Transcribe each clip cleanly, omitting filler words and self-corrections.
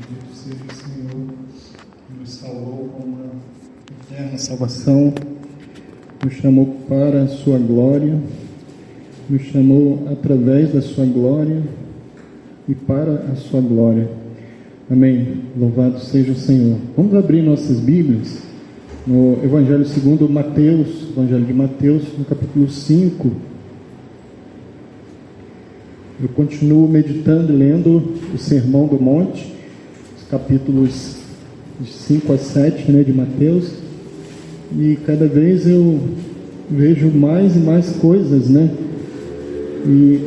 Bendito seja o Senhor, que nos salvou com uma eterna salvação, nos chamou para a sua glória, nos chamou através da sua glória e para a sua glória. Amém. Louvado seja o Senhor. Vamos abrir nossas Bíblias no Evangelho segundo Mateus, Evangelho de Mateus, no capítulo 5. Eu continuo meditando e lendo o Sermão do Monte, os capítulos de 5 a 7, de Mateus, e cada vez eu vejo mais e mais coisas, e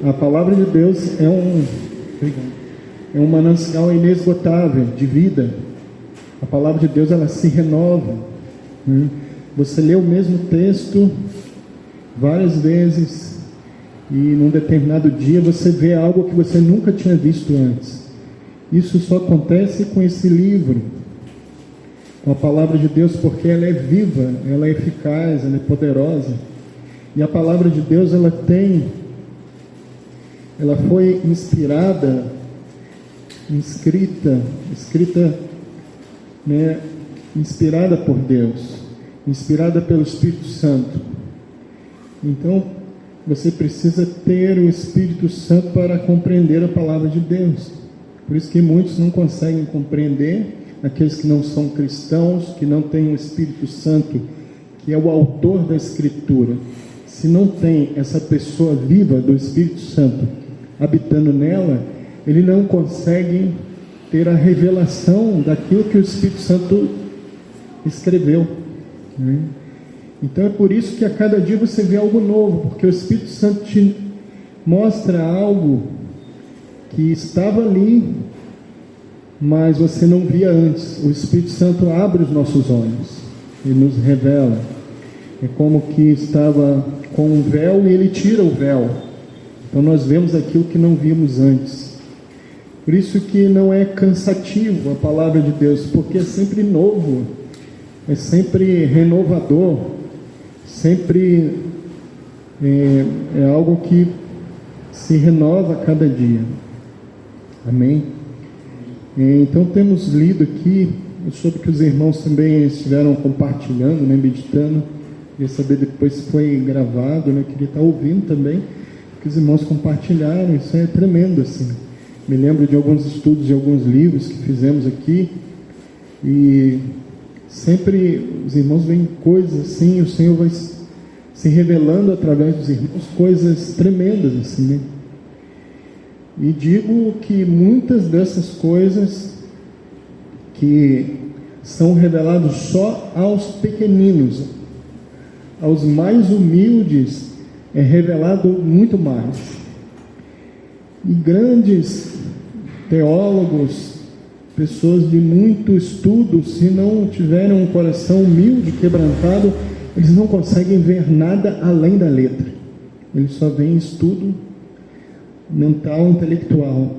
a palavra de Deus é um manancial inesgotável de vida. A palavra de Deus, ela se renova, Você lê o mesmo texto várias vezes, e num determinado dia você vê algo que você nunca tinha visto antes. Isso só acontece com esse livro, com a palavra de Deus, porque ela é viva, ela é eficaz, ela é poderosa. E a palavra de Deus, ela foi inspirada, inspirada por Deus, inspirada pelo Espírito Santo. Então, você precisa ter o Espírito Santo para compreender a palavra de Deus. Por isso que muitos não conseguem compreender, aqueles que não são cristãos, que não têm o Espírito Santo, que é o autor da Escritura. Se não tem essa pessoa viva do Espírito Santo habitando nela, ele não consegue ter a revelação daquilo que o Espírito Santo escreveu. Então é por isso que a cada dia você vê algo novo, porque o Espírito Santo te mostra algo que estava ali, mas você não via antes. O Espírito Santo abre os nossos olhos e nos revela. É como que estava com um véu e ele tira o véu. Então nós vemos aquilo que não vimos antes. Por isso que não é cansativo a palavra de Deus, porque é sempre novo, é sempre renovador, sempre é algo que se renova a cada dia. Amém? Então temos lido aqui, eu soube que os irmãos também estiveram compartilhando, meditando. Queria saber depois se foi gravado, queria estar ouvindo também, que os irmãos compartilharam. Isso é tremendo, assim. Me lembro de alguns estudos, de alguns livros que fizemos aqui, e sempre os irmãos veem coisas assim, o Senhor vai se revelando através dos irmãos, coisas tremendas assim, E digo que muitas dessas coisas que são reveladas só aos pequeninos, aos mais humildes, é revelado muito mais. E grandes teólogos, pessoas de muito estudo, se não tiverem um coração humilde, quebrantado, eles não conseguem ver nada além da letra. Eles só veem estudo mental, intelectual,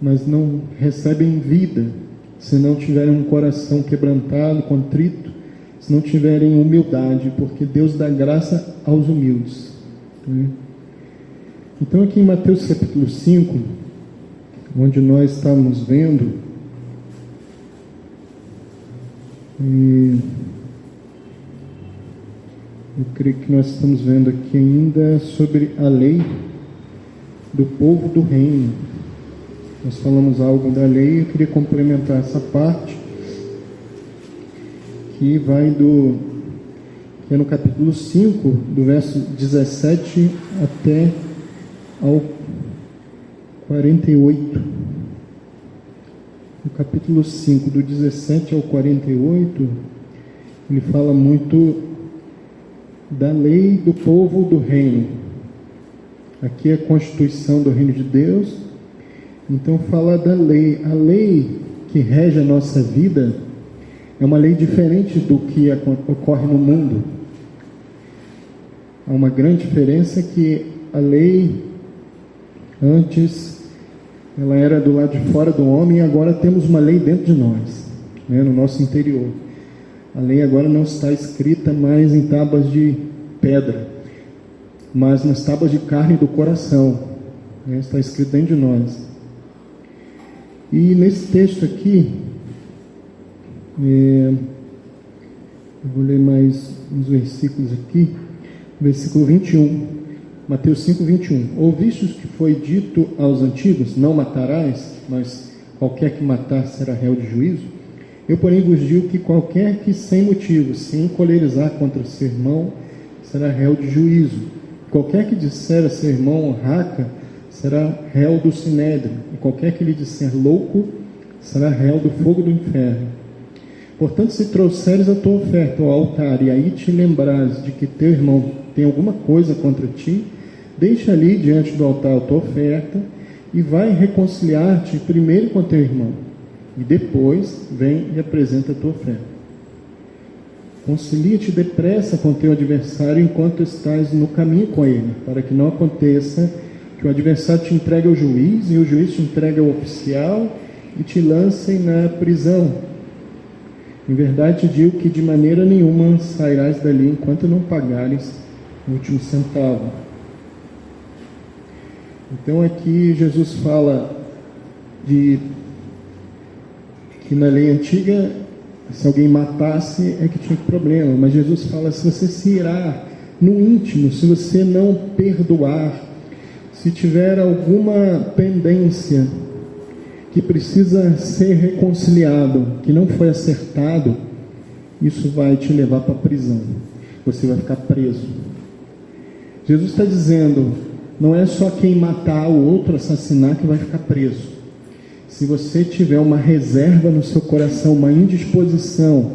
mas não recebem vida, se não tiverem um coração quebrantado, contrito, se não tiverem humildade, porque Deus dá graça aos humildes. Então aqui em Mateus capítulo 5, onde nós estamos vendo, eu creio que nós estamos vendo aqui ainda sobre a lei do povo do reino. Nós falamos algo da lei, eu queria complementar essa parte, que que é no capítulo 5, do verso 17 até ao 48. No capítulo 5, do 17 ao 48, ele fala muito da lei do povo do reino. Aqui é a constituição do reino de Deus. Então fala da lei. A lei que rege a nossa vida é uma lei diferente do que ocorre no mundo. Há uma grande diferença, que a lei antes ela era do lado de fora do homem, e agora temos uma lei dentro de nós, no nosso interior. A lei agora não está escrita mais em tábuas de pedra, mas nas tábuas de carne do coração, está escrito dentro de nós. E nesse texto aqui, eu vou ler mais uns versículos aqui, versículo 21, Mateus 5, 21. Ouvistes que foi dito aos antigos, não matarás, mas qualquer que matar será réu de juízo? Eu, porém, vos digo que qualquer que sem motivo se encolerizar contra seu irmão será réu de juízo. Qualquer que disser a seu irmão raca será réu do sinédrio, e qualquer que lhe disser louco será réu do fogo do inferno. Portanto, se trouxeres a tua oferta ao altar e aí te lembrares de que teu irmão tem alguma coisa contra ti, deixa ali diante do altar a tua oferta e vai reconciliar-te primeiro com teu irmão, e depois vem e apresenta a tua oferta. Concilia-te depressa com teu adversário enquanto estás no caminho com ele, para que não aconteça que o adversário te entregue ao juiz, e o juiz te entregue ao oficial, e te lancem na prisão. Em verdade te digo que de maneira nenhuma sairás dali enquanto não pagares o último centavo. Então aqui Jesus fala de que na lei antiga, se alguém matasse é que tinha problema, mas Jesus fala, se você se irar no íntimo, se você não perdoar, se tiver alguma pendência que precisa ser reconciliado, que não foi acertado, isso vai te levar para a prisão. Você vai ficar preso. Jesus está dizendo, não é só quem matar o outro, assassinar, que vai ficar preso. Se você tiver uma reserva no seu coração, uma indisposição,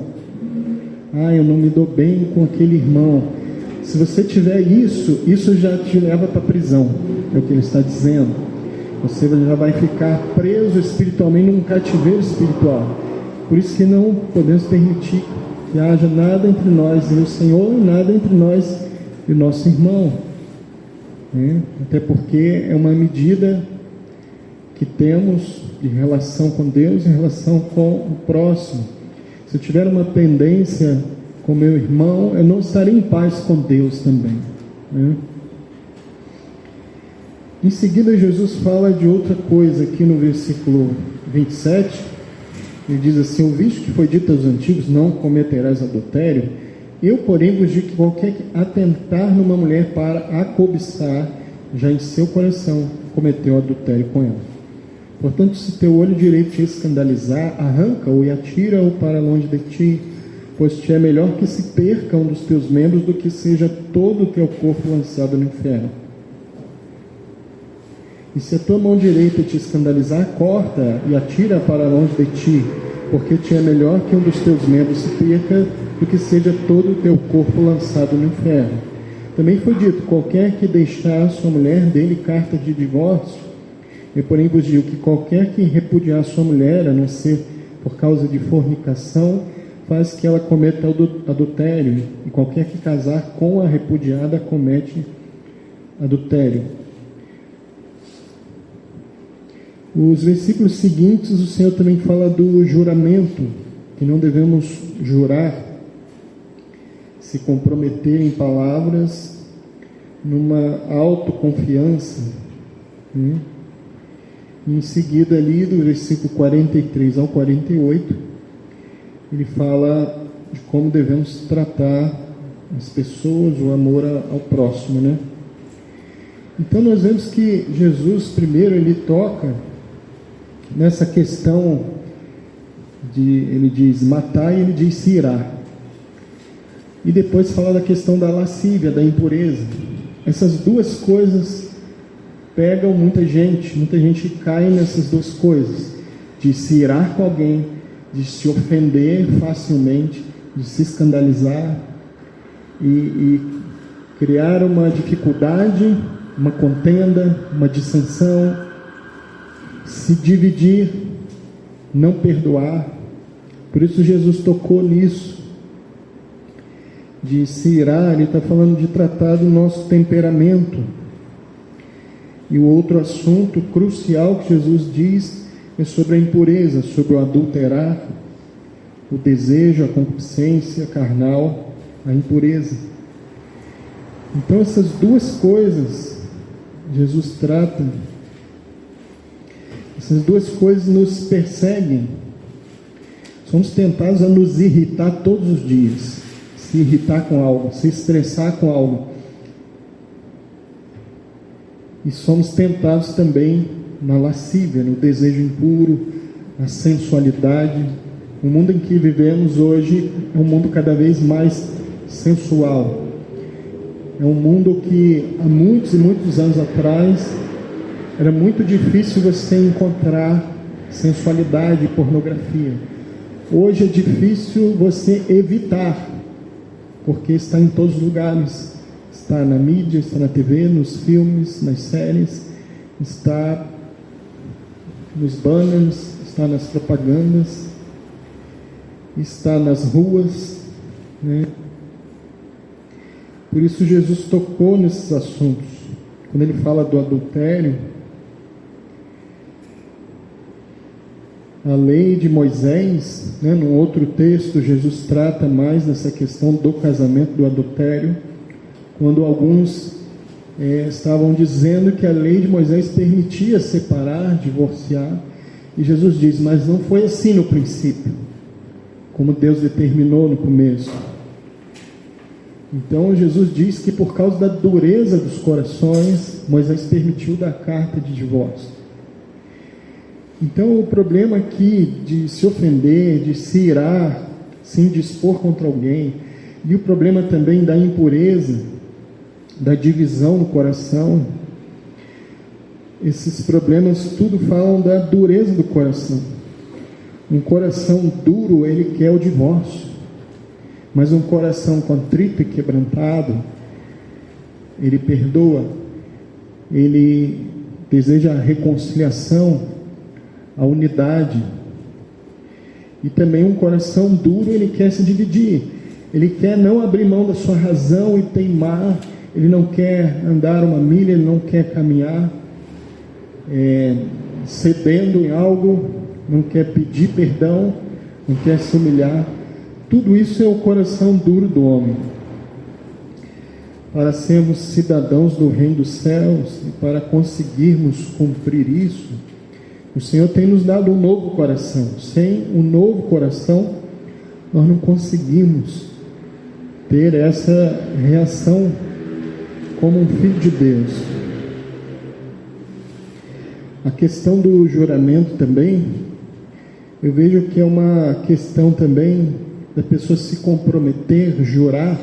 eu não me dou bem com aquele irmão. Se você tiver isso já te leva para a prisão. É o que ele está dizendo. Você já vai ficar preso espiritualmente num cativeiro espiritual. Por isso que não podemos permitir que haja nada entre nós e o Senhor, e nada entre nós e o nosso irmão. Até porque é uma medida que temos de relação com Deus, em relação com o próximo. Se eu tiver uma pendência com meu irmão, eu não estarei em paz com Deus também. Em seguida, Jesus fala de outra coisa aqui no versículo 27. Ele diz assim: ouviste que foi dito aos antigos, não cometerás adultério? Eu, porém, vos digo que qualquer que atentar numa mulher para a cobiçar, já em seu coração cometeu adultério com ela. Portanto, se teu olho direito te escandalizar, arranca-o e atira-o para longe de ti, pois te é melhor que se perca um dos teus membros do que seja todo o teu corpo lançado no inferno. E se a tua mão direita te escandalizar, corta e atira para longe de ti, porque te é melhor que um dos teus membros se perca do que seja todo o teu corpo lançado no inferno. Também foi dito: qualquer que deixar sua mulher, dê-lhe carta de divórcio. Eu, porém, vos digo que qualquer que repudiar sua mulher, a não ser por causa de fornicação, faz que ela cometa adultério, e qualquer que casar com a repudiada comete adultério. Os versículos seguintes, o Senhor também fala do juramento, que não devemos jurar, se comprometer em palavras, numa autoconfiança. Em seguida, ali do versículo 43 ao 48, ele fala de como devemos tratar as pessoas, o amor ao próximo, Então nós vemos que Jesus, primeiro, ele toca nessa questão ele diz matar e ele diz se irar. E depois fala da questão da lascívia, da impureza. Essas duas coisas pegam muita gente cai nessas duas coisas, de se irar com alguém, de se ofender facilmente, de se escandalizar e criar uma dificuldade, uma contenda, uma dissensão, se dividir, não perdoar. Por isso Jesus tocou nisso, de se irar. Ele está falando de tratar do nosso temperamento. E o outro assunto crucial que Jesus diz é sobre a impureza, sobre o adulterar, o desejo, a concupiscência carnal, a impureza. Então essas duas coisas Jesus trata. Essas duas coisas nos perseguem. Somos tentados a nos irritar todos os dias. Se irritar com algo, se estressar com algo. E somos tentados também na lascívia, no desejo impuro, na sensualidade. O mundo em que vivemos hoje é um mundo cada vez mais sensual. É um mundo que há muitos e muitos anos atrás era muito difícil você encontrar sensualidade e pornografia. Hoje é difícil você evitar, porque está em todos os lugares. Está na mídia, está na TV, nos filmes, nas séries, está nos banners, está nas propagandas, está nas ruas, né? Por isso Jesus tocou nesses assuntos. Quando ele fala do adultério, a lei de Moisés, né, num outro texto, Jesus trata mais dessa questão do casamento, do adultério, quando alguns estavam dizendo que a lei de Moisés permitia separar, divorciar, e Jesus diz, mas não foi assim no princípio, como Deus determinou no começo. Então Jesus diz que por causa da dureza dos corações, Moisés permitiu dar carta de divórcio. Então o problema aqui de se ofender, de se irar, se indispor contra alguém, e o problema também da impureza, da divisão no coração, esses problemas tudo falam da dureza do coração. Um coração duro, ele quer o divórcio, mas um coração contrito e quebrantado, ele perdoa, ele deseja a reconciliação, a unidade. E também um coração duro, ele quer se dividir, ele quer não abrir mão da sua razão e teimar, ele não quer andar uma milha, ele não quer caminhar cedendo em algo, não quer pedir perdão, não quer se humilhar. Tudo isso é o coração duro do homem. Para sermos cidadãos do reino dos céus e para conseguirmos cumprir isso, o Senhor tem nos dado um novo coração. Sem um novo coração, nós não conseguimos ter essa reação como um filho de Deus. A questão do juramento também, eu vejo que é uma questão também da pessoa se comprometer, jurar,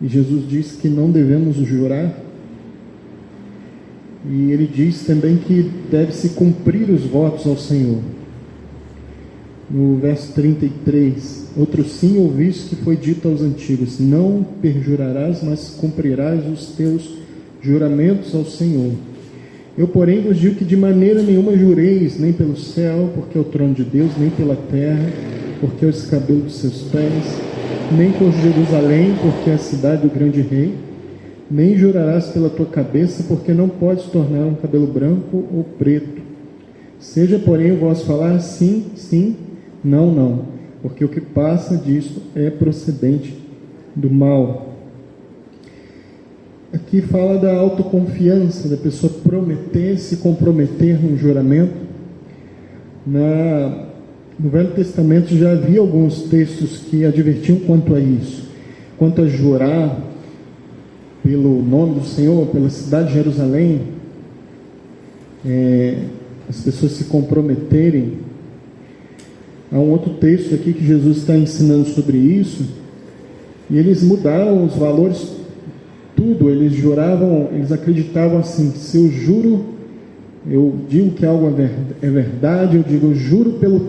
e Jesus diz que não devemos jurar, e ele diz também que deve-se cumprir os votos ao Senhor. No verso 33, outro sim ouviste que foi dito aos antigos, não perjurarás, mas cumprirás os teus juramentos ao Senhor. Eu, porém, vos digo que de maneira nenhuma jureis, nem pelo céu, porque é o trono de Deus, nem pela terra, porque é o escabelo dos seus pés, nem por Jerusalém, porque é a cidade do grande rei, nem jurarás pela tua cabeça, porque não podes tornar um cabelo branco ou preto. Seja, porém, o vosso falar sim, sim, não, não, porque o que passa disto é procedente do mal. Aqui fala da autoconfiança, da pessoa prometer, se comprometer num juramento. No Velho Testamento já havia alguns textos que advertiam quanto a isso, quanto a jurar pelo nome do Senhor, pela cidade de Jerusalém, as pessoas se comprometerem. Há um outro texto aqui que Jesus está ensinando sobre isso, e eles mudaram os valores, tudo, eles juravam, eles acreditavam assim, se eu juro, eu digo que algo é verdade, eu digo, eu juro pelo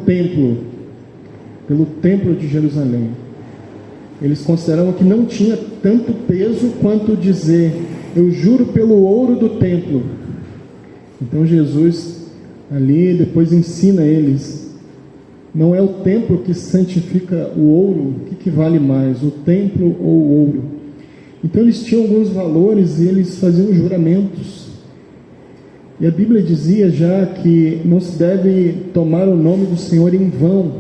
templo de Jerusalém. Eles consideravam que não tinha tanto peso quanto dizer, eu juro pelo ouro do templo. Então Jesus ali depois ensina eles, não é o templo que santifica o ouro, o que vale mais, o templo ou o ouro? Então eles tinham alguns valores e eles faziam juramentos. E a Bíblia dizia já que não se deve tomar o nome do Senhor em vão.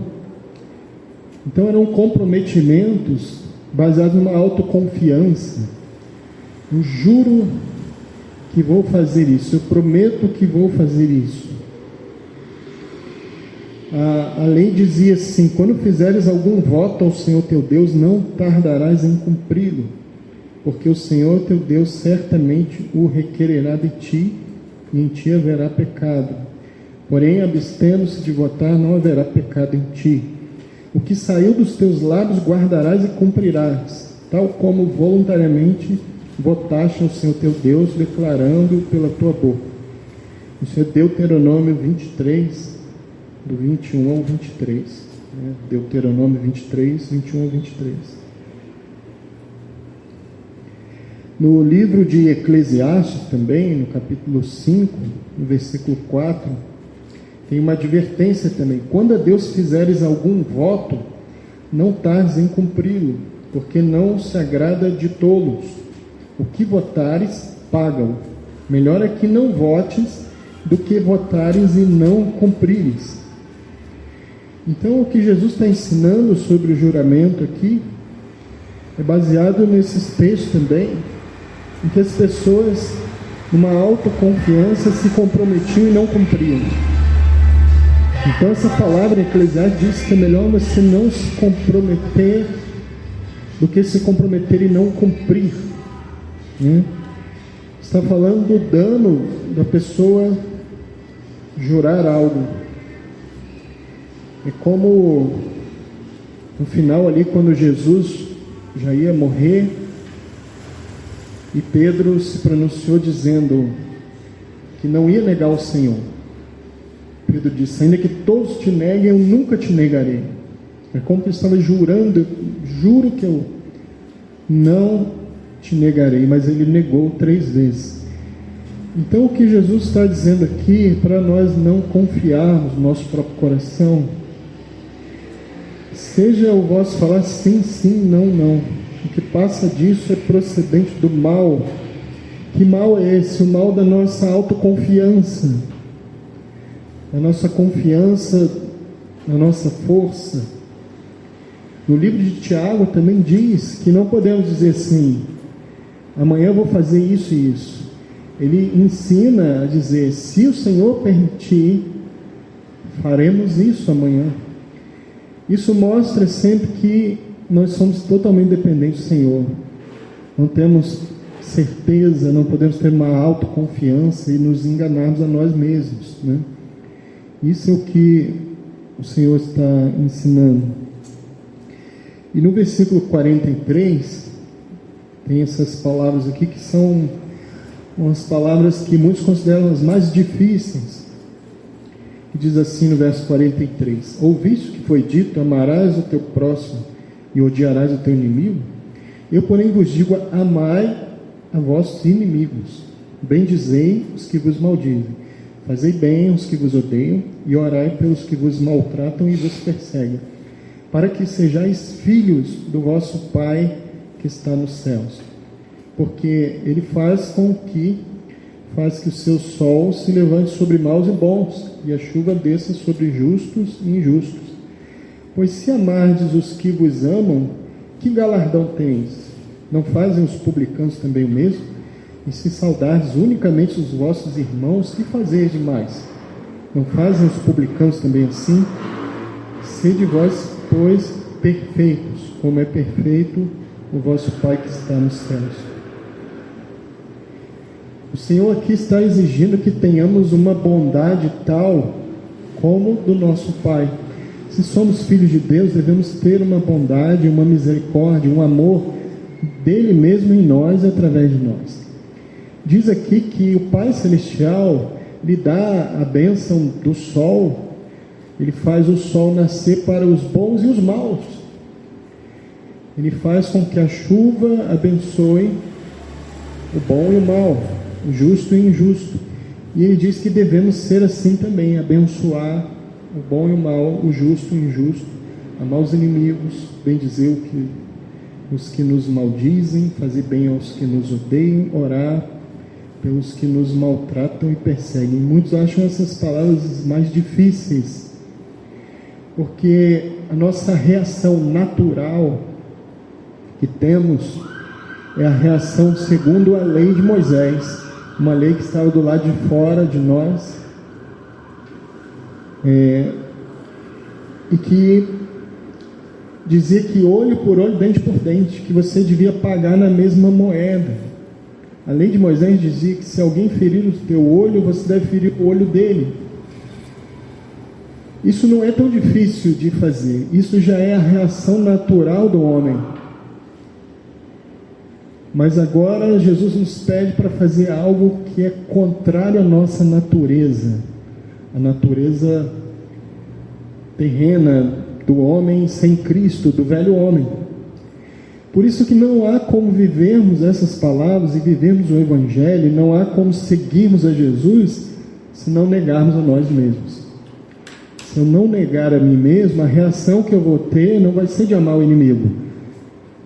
Então eram comprometimentos baseados numa autoconfiança. Eu juro que vou fazer isso, eu prometo que vou fazer isso. A lei dizia assim: quando fizeres algum voto ao Senhor teu Deus, não tardarás em cumpri-lo, porque o Senhor teu Deus certamente o requererá de ti, e em ti haverá pecado. Porém, abstendo-se de votar, não haverá pecado em ti. O que saiu dos teus lábios guardarás e cumprirás, tal como voluntariamente votaste ao Senhor teu Deus, declarando pela tua boca. Isso é Deuteronômio 23, do 21 ao 23. Né? Deuteronômio 23, 21 ao 23. No livro de Eclesiastes também, no capítulo 5, no versículo 4, tem uma advertência também: quando a Deus fizeres algum voto, não tardes em cumpri-lo, porque não se agrada de tolos. O que votares, paga-o. Melhor é que não votes do que votares e não cumprires. Então, o que Jesus está ensinando sobre o juramento aqui é baseado nesses textos também, em que as pessoas, numa autoconfiança, se comprometiam e não cumpriam. Então, essa palavra em Eclesiastes diz que é melhor você não se comprometer do que se comprometer e não cumprir. Está falando do dano da pessoa jurar algo. É como no final ali, quando Jesus já ia morrer, e Pedro se pronunciou dizendo que não ia negar o Senhor. Pedro disse: ainda que todos te neguem, eu nunca te negarei. É como que ele estava jurando: juro que eu não te negarei. Mas ele negou 3 vezes. Então, o que Jesus está dizendo aqui, para nós não confiarmos no nosso próprio coração, seja o vosso falar sim, sim, não, não. O que passa disso é procedente do mal. Que mal é esse? O mal da nossa autoconfiança, da nossa confiança na nossa força. No livro de Tiago também diz que não podemos dizer assim: amanhã eu vou fazer isso e isso. Ele ensina a dizer: se o Senhor permitir, faremos isso amanhã. Isso mostra sempre que nós somos totalmente dependentes do Senhor. Não temos certeza, não podemos ter uma autoconfiança e nos enganarmos a nós mesmos, né? Isso é o que o Senhor está ensinando. E no versículo 43, tem essas palavras aqui que são umas palavras que muitos consideram as mais difíceis. Que diz assim no verso 43: ouviste o que foi dito, amarás o teu próximo e odiarás o teu inimigo? Eu, porém, vos digo: amai a vossos inimigos, bendizei os que vos maldizem, fazei bem aos que vos odeiam, e orai pelos que vos maltratam e vos perseguem, para que sejais filhos do vosso Pai que está nos céus. Porque Ele faz que o seu sol se levante sobre maus e bons, e a chuva desça sobre justos e injustos. Pois se amardes os que vos amam, que galardão tens? Não fazem os publicanos também o mesmo? E se saudardes unicamente os vossos irmãos, que fazeis demais? Não fazem os publicanos também assim? Sede vós, pois, perfeitos, como é perfeito o vosso Pai que está nos céus. O Senhor aqui está exigindo que tenhamos uma bondade tal como do nosso Pai. Se somos filhos de Deus, devemos ter uma bondade, uma misericórdia, um amor dele mesmo em nós e através de nós. Diz aqui que o Pai Celestial lhe dá a bênção do sol. Ele faz o sol nascer para os bons e os maus. Ele faz com que a chuva abençoe o bom e o mal, o justo e o injusto. E ele diz que devemos ser assim também, abençoar o bom e o mal, o justo e o injusto, amar os inimigos, bendizer os que nos maldizem, fazer bem aos que nos odeiam, orar pelos que nos maltratam e perseguem. Muitos acham essas palavras mais difíceis, porque a nossa reação natural que temos é a reação segundo a lei de Moisés, uma lei que estava do lado de fora de nós, e que dizia que olho por olho, dente por dente, que você devia pagar na mesma moeda. A lei de Moisés dizia que se alguém ferir o teu olho, você deve ferir o olho dele. Isso não é tão difícil de fazer, isso já é a reação natural do homem. Mas agora Jesus nos pede para fazer algo que é contrário à nossa natureza, a natureza terrena do homem sem Cristo, do velho homem. Por isso que não há como vivermos essas palavras e vivermos o Evangelho, não há como seguirmos a Jesus se não negarmos a nós mesmos. Se eu não negar a mim mesmo, a reação que eu vou ter não vai ser de amar o inimigo,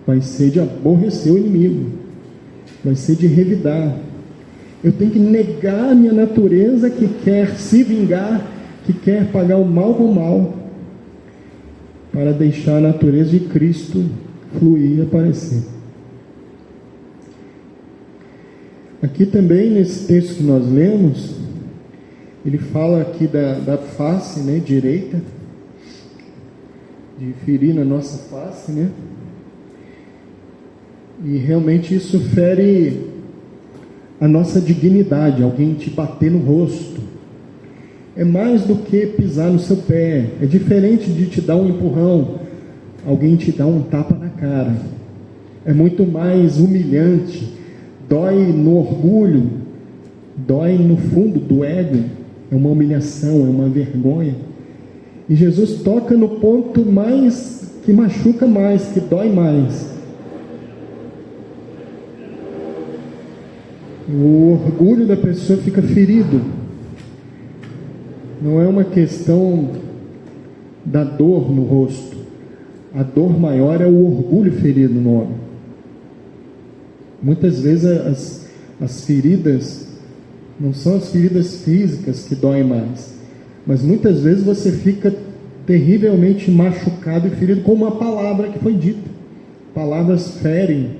vai ser de aborrecer o inimigo, vai ser de revidar. Eu tenho que negar a minha natureza que quer se vingar, que quer pagar o mal com o mal, para deixar a natureza de Cristo fluir e aparecer. Aqui também, nesse texto que nós lemos, ele fala aqui da face, né, direita, de ferir na nossa face, né? E realmente isso fere a nossa dignidade, alguém te bater no rosto. É mais do que pisar no seu pé, é diferente de te dar um empurrão, alguém te dá um tapa na cara. É muito mais humilhante, dói no orgulho, dói no fundo do ego, é uma humilhação, é uma vergonha. E Jesus toca no ponto mais, que machuca mais, que dói mais. O orgulho da pessoa fica ferido. Não é uma questão da dor no rosto. A dor maior é o orgulho ferido no homem. Muitas vezes as feridas não são as feridas físicas que doem mais, mas muitas vezes você fica terrivelmente machucado e ferido com uma palavra que foi dita. Palavras ferem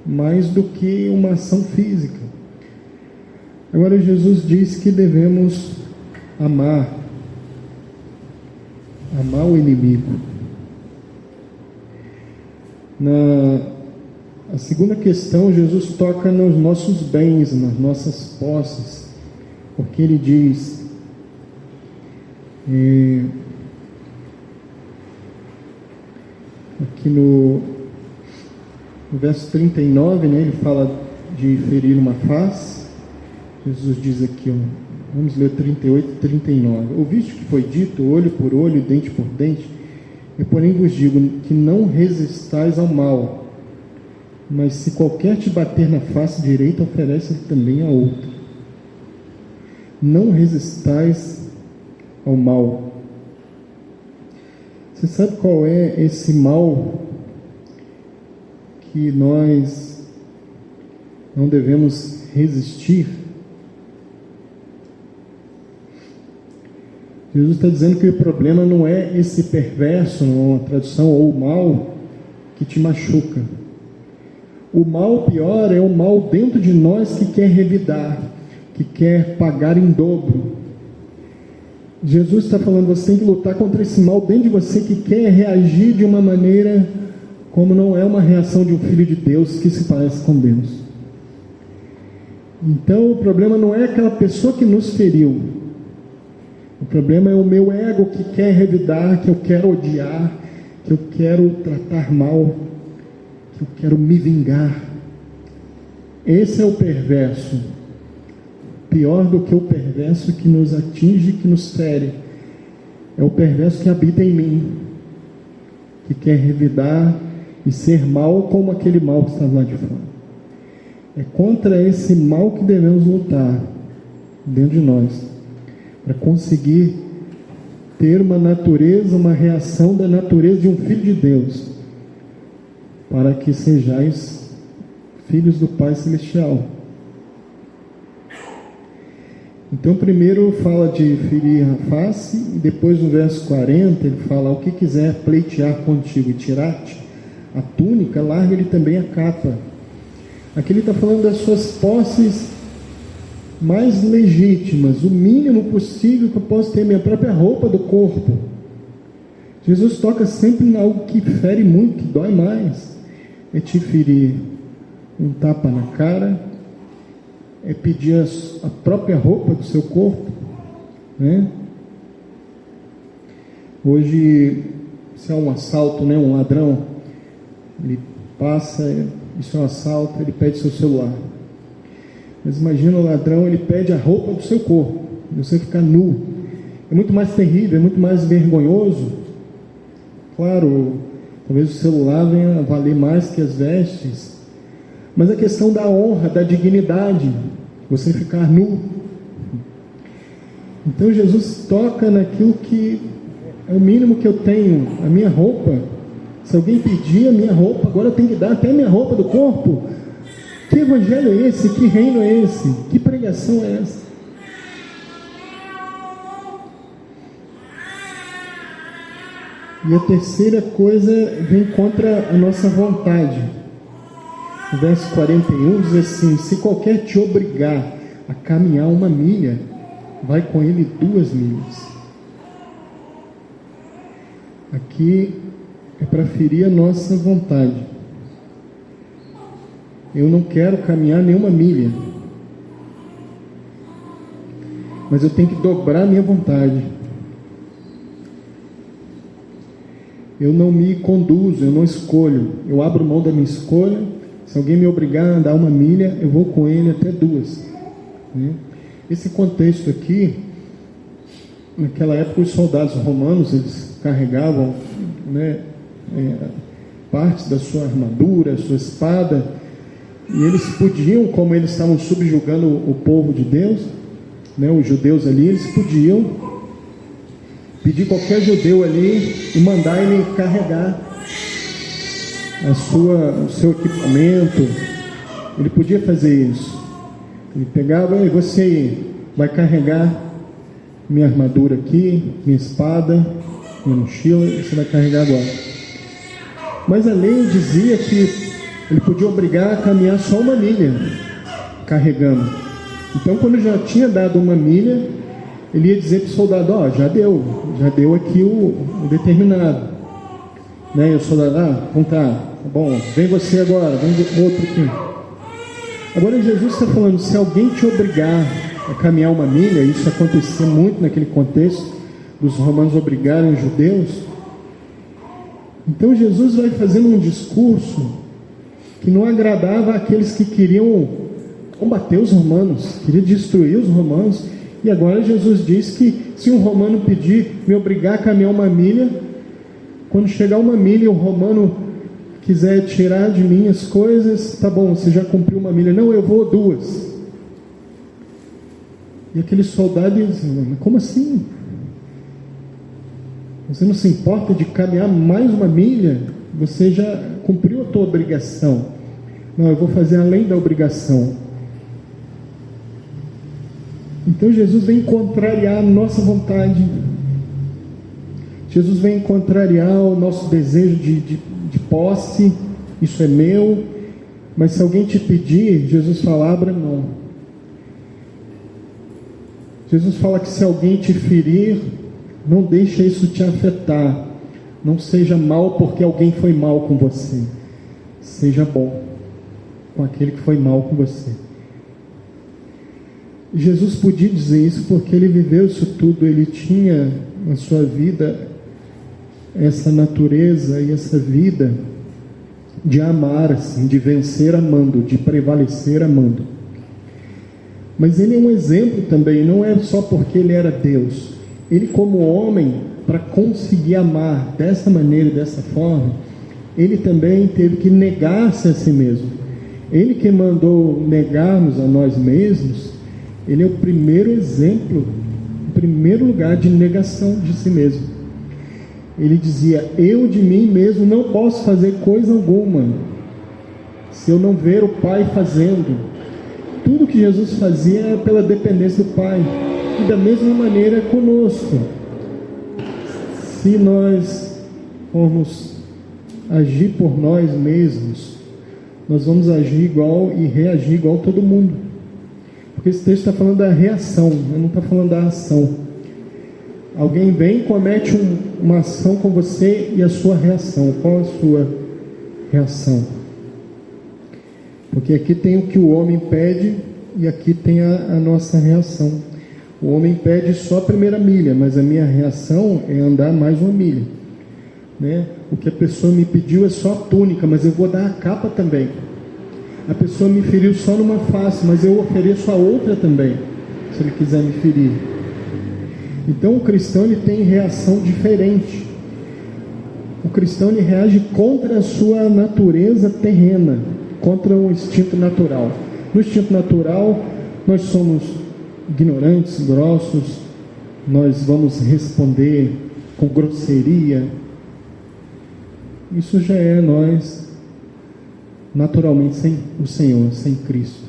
mais do que uma ação física. Agora Jesus diz que devemos amar o inimigo. A segunda questão, Jesus toca nos nossos bens, nas nossas posses, porque ele diz, aqui no verso 39, né, ele fala de ferir uma face. Jesus diz aqui, vamos ler 38 e 39. Ouviste o que foi dito, olho por olho, dente por dente? Eu, porém, vos digo que não resistais ao mal, mas se qualquer te bater na face direita, oferece também a outra. Não resistais ao mal. Você sabe qual é esse mal que nós não devemos resistir? Jesus está dizendo que o problema não é esse perverso, numa tradução, ou o mal que te machuca. O mal pior é o mal dentro de nós que quer revidar, que quer pagar em dobro. Jesus está falando, você tem que lutar contra esse mal dentro de você que quer reagir de uma maneira como não é uma reação de um filho de Deus que se parece com Deus. Então o problema não é aquela pessoa que nos feriu. O problema é o meu ego que quer revidar, que eu quero odiar, que eu quero tratar mal, que eu quero me vingar. Esse é o perverso. Pior do que o perverso que nos atinge, que nos fere, é o perverso que habita em mim, que quer revidar e ser mal como aquele mal que está lá de fora. É contra esse mal que devemos lutar dentro de nós, para conseguir ter uma natureza, uma reação da natureza de um filho de Deus, para que sejais filhos do Pai Celestial. Então primeiro fala de ferir a face, e depois no verso 40 ele fala, o que quiser pleitear contigo e tirar-te a túnica, larga-lhe também a capa. Aqui ele está falando das suas posses mais legítimas, o mínimo possível que eu posso ter, minha própria roupa do corpo. Jesus toca sempre em algo que fere muito, que dói mais. É te ferir um tapa na cara, é pedir a própria roupa do seu corpo, né? Hoje, se é um assalto, né, um ladrão, ele passa, isso é um assalto, ele pede seu celular. Mas imagina o ladrão, ele pede a roupa do seu corpo, você ficar nu. É muito mais terrível, é muito mais vergonhoso. Claro, talvez o celular venha a valer mais que as vestes, mas a questão da honra, da dignidade, você ficar nu. Então Jesus toca naquilo que é o mínimo que eu tenho, a minha roupa. Se alguém pedir a minha roupa, agora eu tenho que dar até a minha roupa do corpo. Que evangelho é esse? Que reino é esse? Que pregação é essa? E a terceira coisa vem contra a nossa vontade. O verso 41 diz assim: se qualquer te obrigar a caminhar 1 milha, vai com ele 2 milhas. Aqui é para ferir a nossa vontade. Eu não quero caminhar nenhuma milha, mas eu tenho que dobrar a minha vontade. Eu não me conduzo, eu não escolho, eu abro mão da minha escolha. Se alguém me obrigar a andar 1 milha, eu vou com ele até 2. Né? Esse contexto aqui, naquela época os soldados romanos, eles carregavam, né, parte da sua armadura, sua espada, e eles podiam, como eles estavam subjugando o povo de Deus, né, os judeus ali, eles podiam pedir qualquer judeu ali e mandar ele carregar o seu equipamento. Ele podia fazer isso. Ele pegava: e você vai carregar minha armadura aqui, minha espada, minha mochila, você vai carregar agora. Mas a lei dizia que ele podia obrigar a caminhar só 1 milha carregando. Então, quando já tinha dado 1 milha, ele ia dizer para o soldado: ó, já deu aqui o determinado, né? E o soldado: então tá bom, vem você agora, vem outro aqui. Agora Jesus está falando: se alguém te obrigar a caminhar 1 milha, isso acontecia muito naquele contexto dos romanos obrigarem os judeus. Então Jesus vai fazendo um discurso que não agradava àqueles que queriam combater os romanos, queria destruir os romanos. E agora Jesus diz que se um romano pedir, me obrigar a caminhar 1 milha, quando chegar 1 milha e o romano quiser tirar de mim as coisas, tá bom, você já cumpriu 1 milha. Não, eu vou 2. E aquele soldado diz: mas como assim? Você não se importa de caminhar mais 1 milha? Você já cumpriu a tua obrigação. Não, eu vou fazer além da obrigação. Então Jesus vem contrariar a nossa vontade. Jesus vem contrariar o nosso desejo de posse. Isso é meu. Mas se alguém te pedir, Jesus fala: abra mão. Jesus fala que se alguém te ferir, não deixa isso te afetar. Não seja mal porque alguém foi mal com você. Seja bom com aquele que foi mal com você. Jesus podia dizer isso porque ele viveu isso tudo. Ele tinha na sua vida essa natureza e essa vida de amar assim, de vencer amando, de prevalecer amando. Mas ele é um exemplo também, não é só porque ele era Deus. Ele, como homem, para conseguir amar dessa maneira, dessa forma, ele também teve que negar-se a si mesmo. Ele que mandou negarmos a nós mesmos, ele é o primeiro exemplo, em primeiro lugar, de negação de si mesmo. Ele dizia: eu de mim mesmo não posso fazer coisa alguma se eu não ver o Pai fazendo. Tudo que Jesus fazia era pela dependência do Pai. E da mesma maneira conosco. Se nós formos agir por nós mesmos, nós vamos agir igual e reagir igual todo mundo. Porque esse texto está falando da reação, não está falando da ação. Alguém vem e comete uma ação com você e a sua reação. Qual a sua reação? Porque aqui tem o que o homem pede e aqui tem a nossa reação. O homem pede só a primeira milha, mas a minha reação é andar mais uma milha, né? O que a pessoa me pediu é só a túnica, mas eu vou dar a capa também. A pessoa me feriu só numa face, mas eu ofereço a outra também, se ele quiser me ferir. Então o cristão ele tem reação diferente. O cristão ele reage contra a sua natureza terrena, contra o instinto natural. No instinto natural, nós somos ignorantes, grossos, nós vamos responder com grosseria. Isso já é nós naturalmente sem o Senhor, sem Cristo.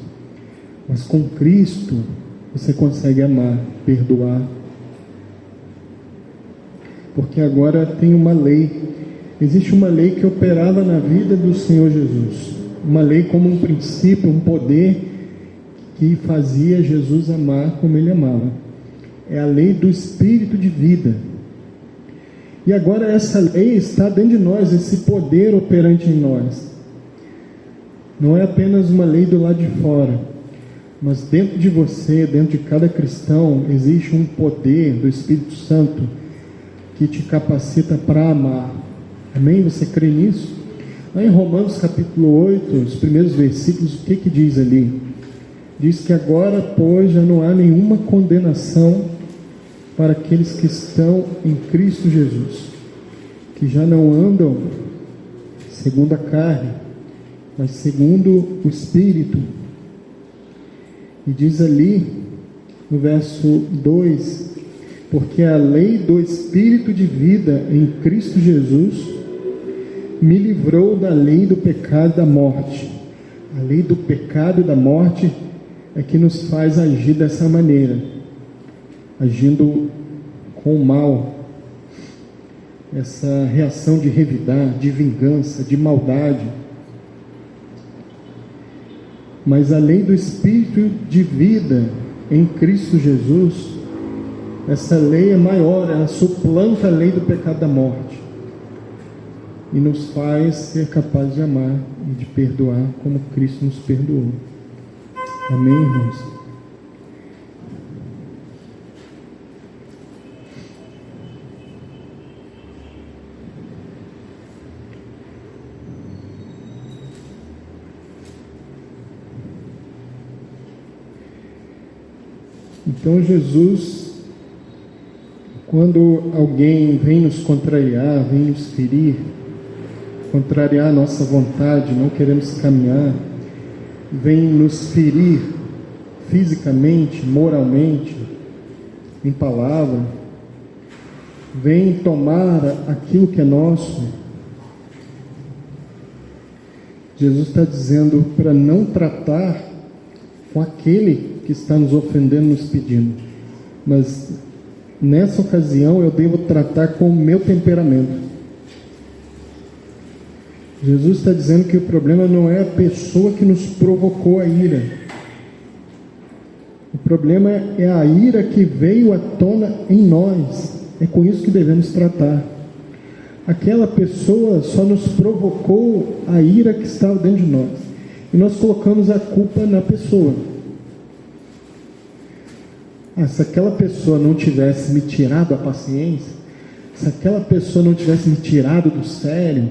Mas com Cristo você consegue amar, perdoar. Porque agora tem uma lei. Existe uma lei que operava na vida do Senhor Jesus. Uma lei como um princípio, um poder que fazia Jesus amar como Ele amava. É a lei do Espírito de vida. E agora essa lei está dentro de nós, esse poder operante em nós. Não é apenas uma lei do lado de fora, mas dentro de você, dentro de cada cristão, existe um poder do Espírito Santo que te capacita para amar. Amém? Você crê nisso? Lá em Romanos capítulo 8, os primeiros versículos, o que diz ali? Diz que agora, pois, já não há nenhuma condenação para aqueles que estão em Cristo Jesus, que já não andam segundo a carne, mas segundo o Espírito. E diz ali, no verso 2, porque a lei do Espírito de vida em Cristo Jesus me livrou da lei do pecado e da morte. A lei do pecado e da morte é que nos faz agir dessa maneira, agindo com o mal, essa reação de revidar, de vingança, de maldade. Mas a lei do Espírito de vida em Cristo Jesus, essa lei é maior, ela suplanta a lei do pecado e da morte e nos faz ser capazes de amar e de perdoar como Cristo nos perdoou. Amém, irmãos? Então Jesus, quando alguém vem nos contrariar, vem nos ferir, contrariar a nossa vontade, não queremos caminhar, vem nos ferir fisicamente, moralmente, em palavra, vem tomar aquilo que é nosso. Jesus está dizendo para não tratar com aquele que está nos ofendendo, nos pedindo, mas nessa ocasião eu devo tratar com o meu temperamento. Jesus está dizendo que o problema não é a pessoa que nos provocou a ira. O problema é a ira que veio à tona em nós. É com isso que devemos tratar. Aquela pessoa só nos provocou a ira que estava dentro de nós. E nós colocamos a culpa na pessoa. Se aquela pessoa não tivesse me tirado a paciência, se aquela pessoa não tivesse me tirado do sério,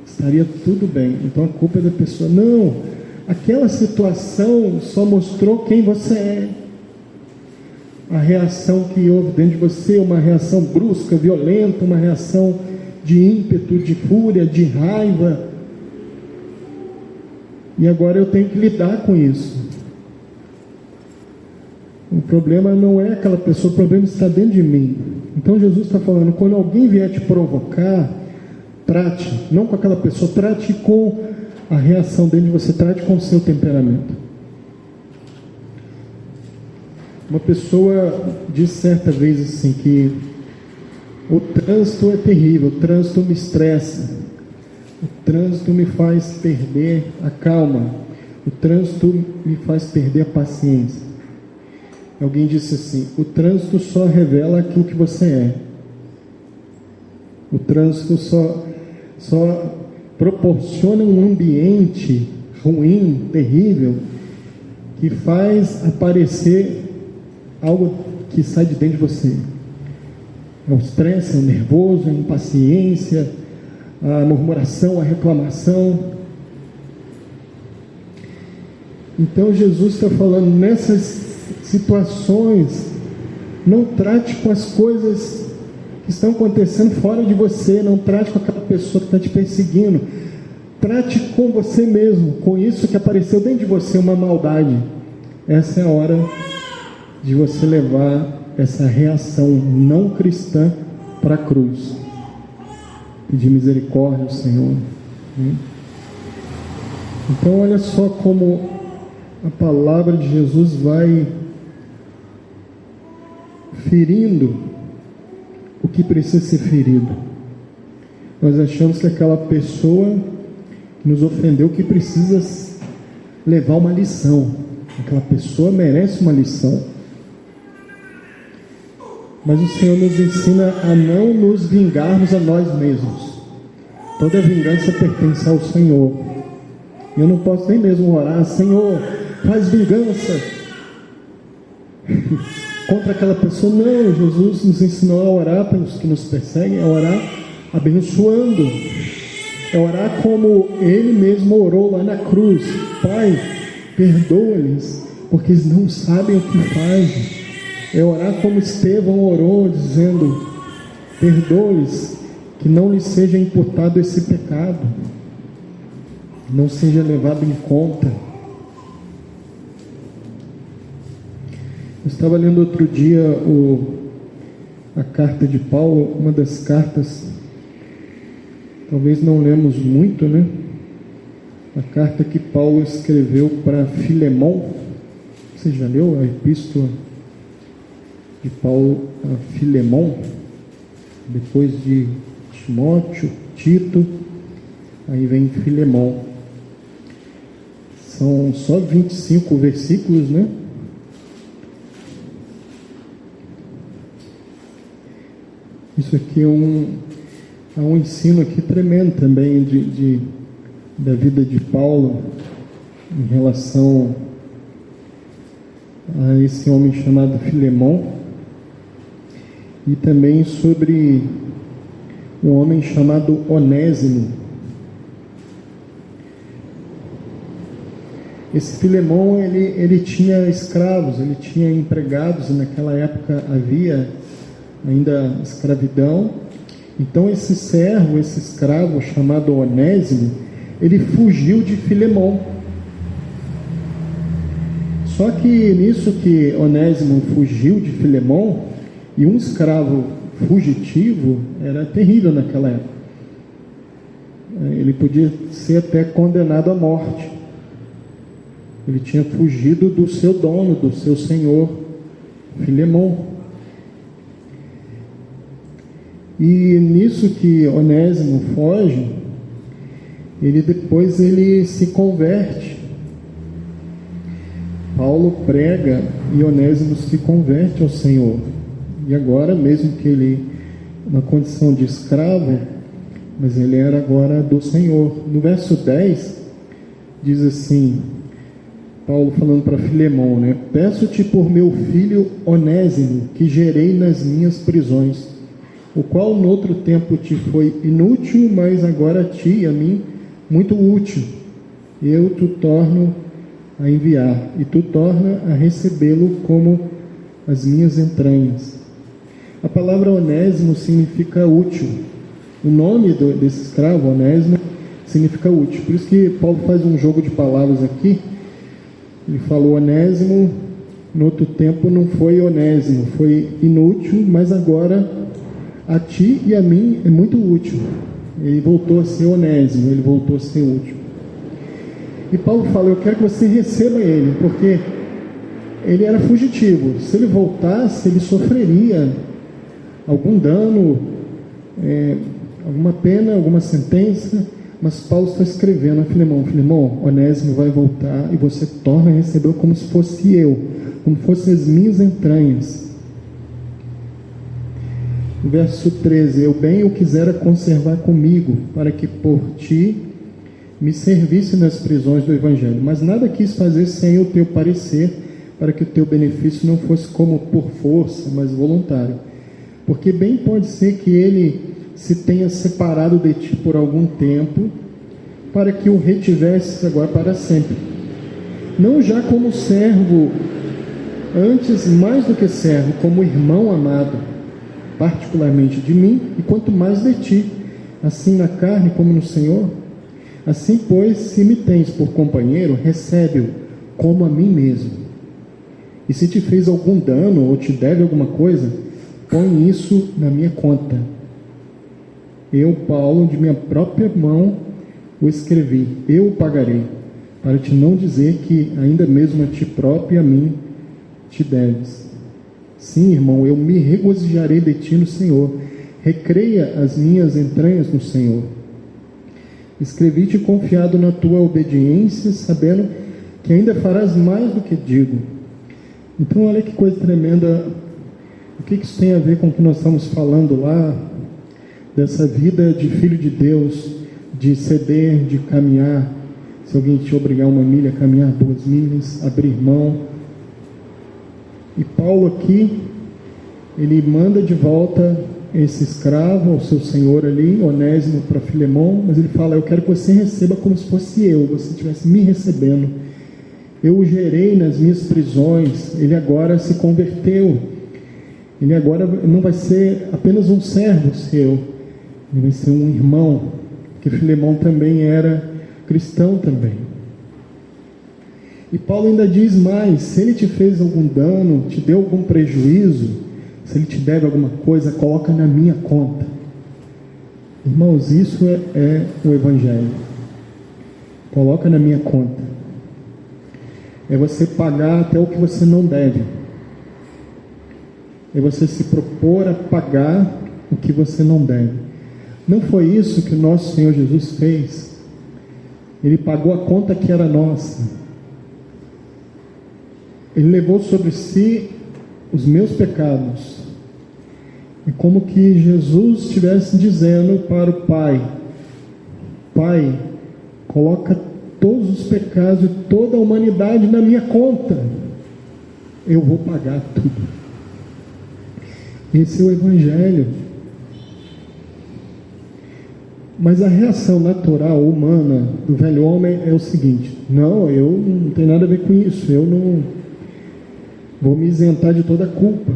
estaria tudo bem. Então a culpa é da pessoa. Não, aquela situação só mostrou quem você é. A reação que houve dentro de você, uma reação brusca, violenta, uma reação de ímpeto, de fúria, de raiva. E agora eu tenho que lidar com isso. O problema não é aquela pessoa, o problema está dentro de mim. Então Jesus está falando, quando alguém vier te provocar, trate, não com aquela pessoa, trate com a reação dentro de você, trate com o seu temperamento. Uma pessoa disse certa vez assim que o trânsito é terrível, o trânsito me estressa, o trânsito me faz perder a calma, o trânsito me faz perder a paciência. Alguém disse assim, o trânsito só revela aquilo que você é. O trânsito só proporciona um ambiente ruim, terrível, que faz aparecer algo que sai de dentro de você. É o estresse, é o nervoso, é a impaciência, a murmuração, a reclamação. Então Jesus está falando, nessas situações, não trate com as coisas que estão acontecendo fora de você, não trate com aquela pessoa que está te perseguindo, trate com você mesmo, com isso que apareceu dentro de você, uma maldade. Essa é a hora de você levar essa reação não cristã para a cruz, pedir misericórdia ao Senhor. Então olha só como a palavra de Jesus vai ferindo o que precisa ser ferido. Nós achamos que aquela pessoa que nos ofendeu que precisa levar uma lição, aquela pessoa merece uma lição. Mas o Senhor nos ensina a não nos vingarmos a nós mesmos. Toda vingança pertence ao Senhor. Eu não posso nem mesmo orar, Senhor, faz vingança contra aquela pessoa. Não, Jesus nos ensinou a orar pelos que nos perseguem, a orar abençoando, é orar como Ele mesmo orou lá na cruz. Pai, perdoa-lhes, porque eles não sabem o que fazem. É orar como Estevão orou, dizendo, perdoa-lhes, que não lhes seja imputado esse pecado, não seja levado em conta. Eu estava lendo outro dia a carta de Paulo, uma das cartas, talvez não lemos muito, né? A carta que Paulo escreveu para Filemão. Você já leu a epístola de Paulo a Filemão? Depois de Timóteo, Tito, aí vem Filemão. São só 25 versículos, né? Isso aqui é um ensino aqui tremendo também da vida de Paulo em relação a esse homem chamado Filemão, e também sobre um homem chamado Onésimo. Esse Filemão, ele tinha escravos, ele tinha empregados, e naquela época havia ainda escravidão. Então esse servo, esse escravo chamado Onésimo, ele fugiu de Filemão. Só que nisso que Onésimo fugiu de Filemão, e um escravo fugitivo era terrível naquela época. Ele podia ser até condenado à morte. Ele tinha fugido do seu dono, do seu senhor, Filemão. E nisso que Onésimo foge, depois ele se converte. Paulo prega e Onésimo se converte ao Senhor. E agora, mesmo que ele, na condição de escravo, mas ele era agora do Senhor. No verso 10, diz assim, Paulo falando para Filemão, né? Peço-te por meu filho Onésimo, que gerei nas minhas prisões, o qual noutro tempo te foi inútil, mas agora a ti e a mim muito útil. Eu te torno a enviar, e tu torna a recebê-lo como as minhas entranhas. A palavra Onésimo significa útil. O nome desse escravo, Onésimo, significa útil. Por isso que Paulo faz um jogo de palavras aqui. Ele falou Onésimo, no outro tempo não foi Onésimo, foi inútil, mas agora a ti e a mim é muito útil. Ele voltou a ser Onésimo, ele voltou a ser útil. E Paulo fala, eu quero que você receba ele, porque ele era fugitivo. Se ele voltasse, ele sofreria algum dano, alguma pena, alguma sentença. Mas Paulo está escrevendo a Filemão, Filemão, Onésimo vai voltar e você torna a recebê-lo como se fosse eu, como se fossem as minhas entranhas. O verso 13: eu bem o quisera conservar comigo, para que por ti me servisse nas prisões do Evangelho, mas nada quis fazer sem o teu parecer, para que o teu benefício não fosse como por força, mas voluntário. Porque bem pode ser que ele se tenha separado de ti por algum tempo, para que o retivesses agora para sempre. Não já como servo, antes mais do que servo, como irmão amado, particularmente de mim, e quanto mais de ti, assim na carne como no Senhor. Assim, pois, se me tens por companheiro, recebe-o como a mim mesmo. E se te fez algum dano ou te deve alguma coisa, põe isso na minha conta. Eu, Paulo, de minha própria mão o escrevi, eu o pagarei, para te não dizer que ainda mesmo a ti próprio e a mim te deves. Sim, irmão, eu me regozijarei de ti no Senhor. Recreia as minhas entranhas no Senhor. Escrevi-te confiado na tua obediência, sabendo que ainda farás mais do que digo. Então, olha que coisa tremenda. O que isso tem a ver com o que nós estamos falando lá, dessa vida de filho de Deus, de ceder, de caminhar. Se alguém te obrigar uma milha, caminhar 2 milhas, abrir mão. E Paulo aqui, ele manda de volta esse escravo ao seu senhor ali, Onésimo, para Filemão, mas ele fala: eu quero que você receba como se fosse eu, você estivesse me recebendo. Eu o gerei nas minhas prisões, ele agora se converteu, ele agora não vai ser apenas um servo seu, ele vai ser um irmão, porque Filemão também era cristão também. E Paulo ainda diz mais: se ele te fez algum dano, te deu algum prejuízo, se ele te deve alguma coisa, coloca na minha conta. Irmãos, isso é o Evangelho. Coloca na minha conta. É você pagar até o que você não deve. É você se propor a pagar o que você não deve. Não foi isso que o nosso Senhor Jesus fez? Ele pagou a conta que era nossa. Ele levou sobre si os meus pecados. É como que Jesus estivesse dizendo para o Pai: Pai, coloca todos os pecados de toda a humanidade na minha conta. Eu vou pagar tudo. Esse é o Evangelho. Mas a reação natural, humana, do velho homem é o seguinte: não, eu não tenho nada a ver com isso, eu não vou me isentar de toda a culpa.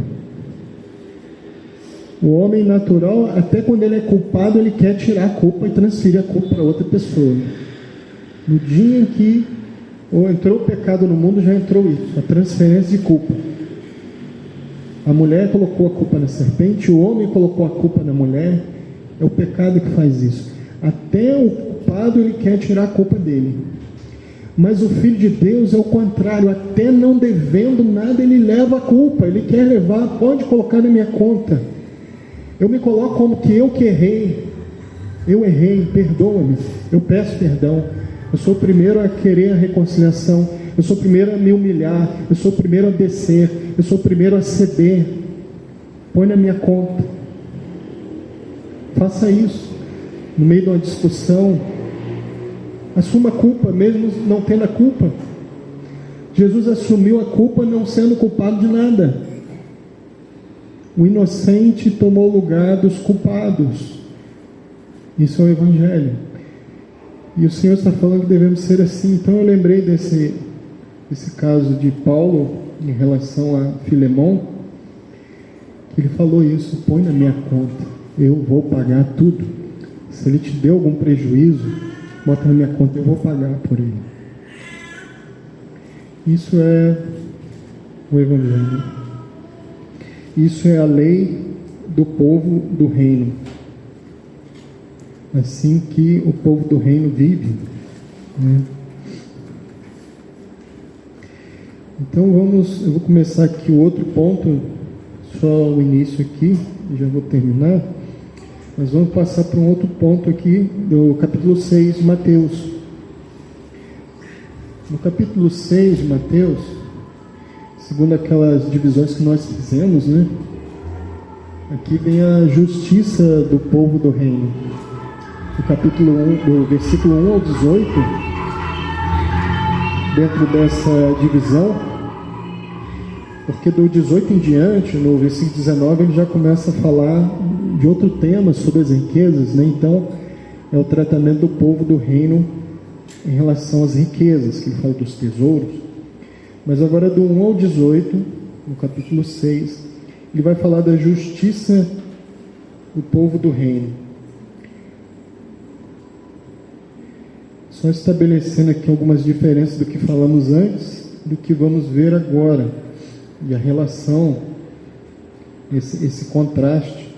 O homem natural, até quando ele é culpado, ele quer tirar a culpa e transferir a culpa para outra pessoa. No dia em que entrou o pecado no mundo, já entrou isso, a transferência de culpa. A mulher colocou a culpa na serpente, o homem colocou a culpa na mulher. É o pecado que faz isso. Até o culpado, ele quer tirar a culpa dele. Mas o Filho de Deus é o contrário. Até não devendo nada, ele leva a culpa. Ele quer levar, pode colocar na minha conta. Eu me coloco como que eu que errei. Eu errei, perdoa-me. Eu peço perdão. Eu sou o primeiro a querer a reconciliação. Eu sou o primeiro a me humilhar. Eu sou o primeiro a descer. Eu sou o primeiro a ceder. Põe na minha conta. Faça isso. No meio de uma discussão, assuma a culpa, mesmo não tendo a culpa. Jesus assumiu a culpa não sendo culpado de nada. O inocente tomou o lugar dos culpados. Isso é o Evangelho. E o Senhor está falando que devemos ser assim. Então eu lembrei desse caso de Paulo em relação a Filemão, que ele falou isso: põe na minha conta, eu vou pagar tudo. Se ele te deu algum prejuízo, bota na minha conta, eu vou pagar por ele. Isso é o Evangelho. Isso é a lei do povo do reino. Assim que o povo do reino vive, né? Então eu vou começar aqui o outro ponto, só o início aqui, já vou terminar. Nós vamos passar para um outro ponto aqui, do capítulo 6 de Mateus. No capítulo 6 de Mateus, segundo aquelas divisões que nós fizemos, né? Aqui vem a justiça do povo do reino. No capítulo 1, do versículo 1 ao 18, dentro dessa divisão, porque do 18 em diante, no versículo 19, ele já começa a falar de outro tema sobre as riquezas, né? Então, é o tratamento do povo do reino em relação às riquezas, que ele fala dos tesouros. Mas agora do 1 ao 18, no capítulo 6, ele vai falar da justiça do povo do reino. Só estabelecendo aqui algumas diferenças do que falamos antes, do que vamos ver agora. E a relação, esse contraste.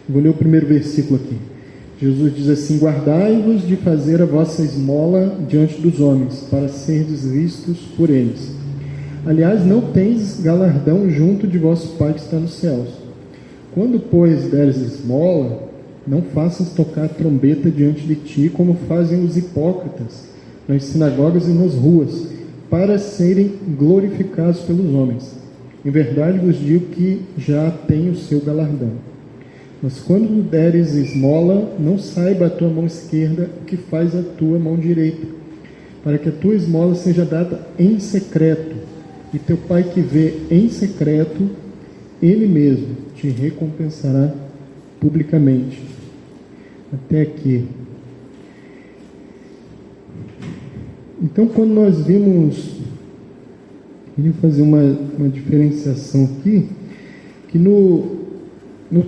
Vou ler o primeiro versículo aqui. Jesus diz assim: guardai-vos de fazer a vossa esmola diante dos homens, para serdes vistos por eles. Aliás, não tens galardão junto de vosso Pai que está nos céus. Quando, pois, deres esmola, não faças tocar trombeta diante de ti, como fazem os hipócritas nas sinagogas e nas ruas, para serem glorificados pelos homens. Em verdade vos digo que já tem o seu galardão. Mas quando deres esmola, não saiba a tua mão esquerda o que faz a tua mão direita, para que a tua esmola seja dada em secreto, e teu Pai que vê em secreto, Ele mesmo te recompensará publicamente. Até aqui. Então, quando nós vimos, queria fazer uma diferenciação aqui, que no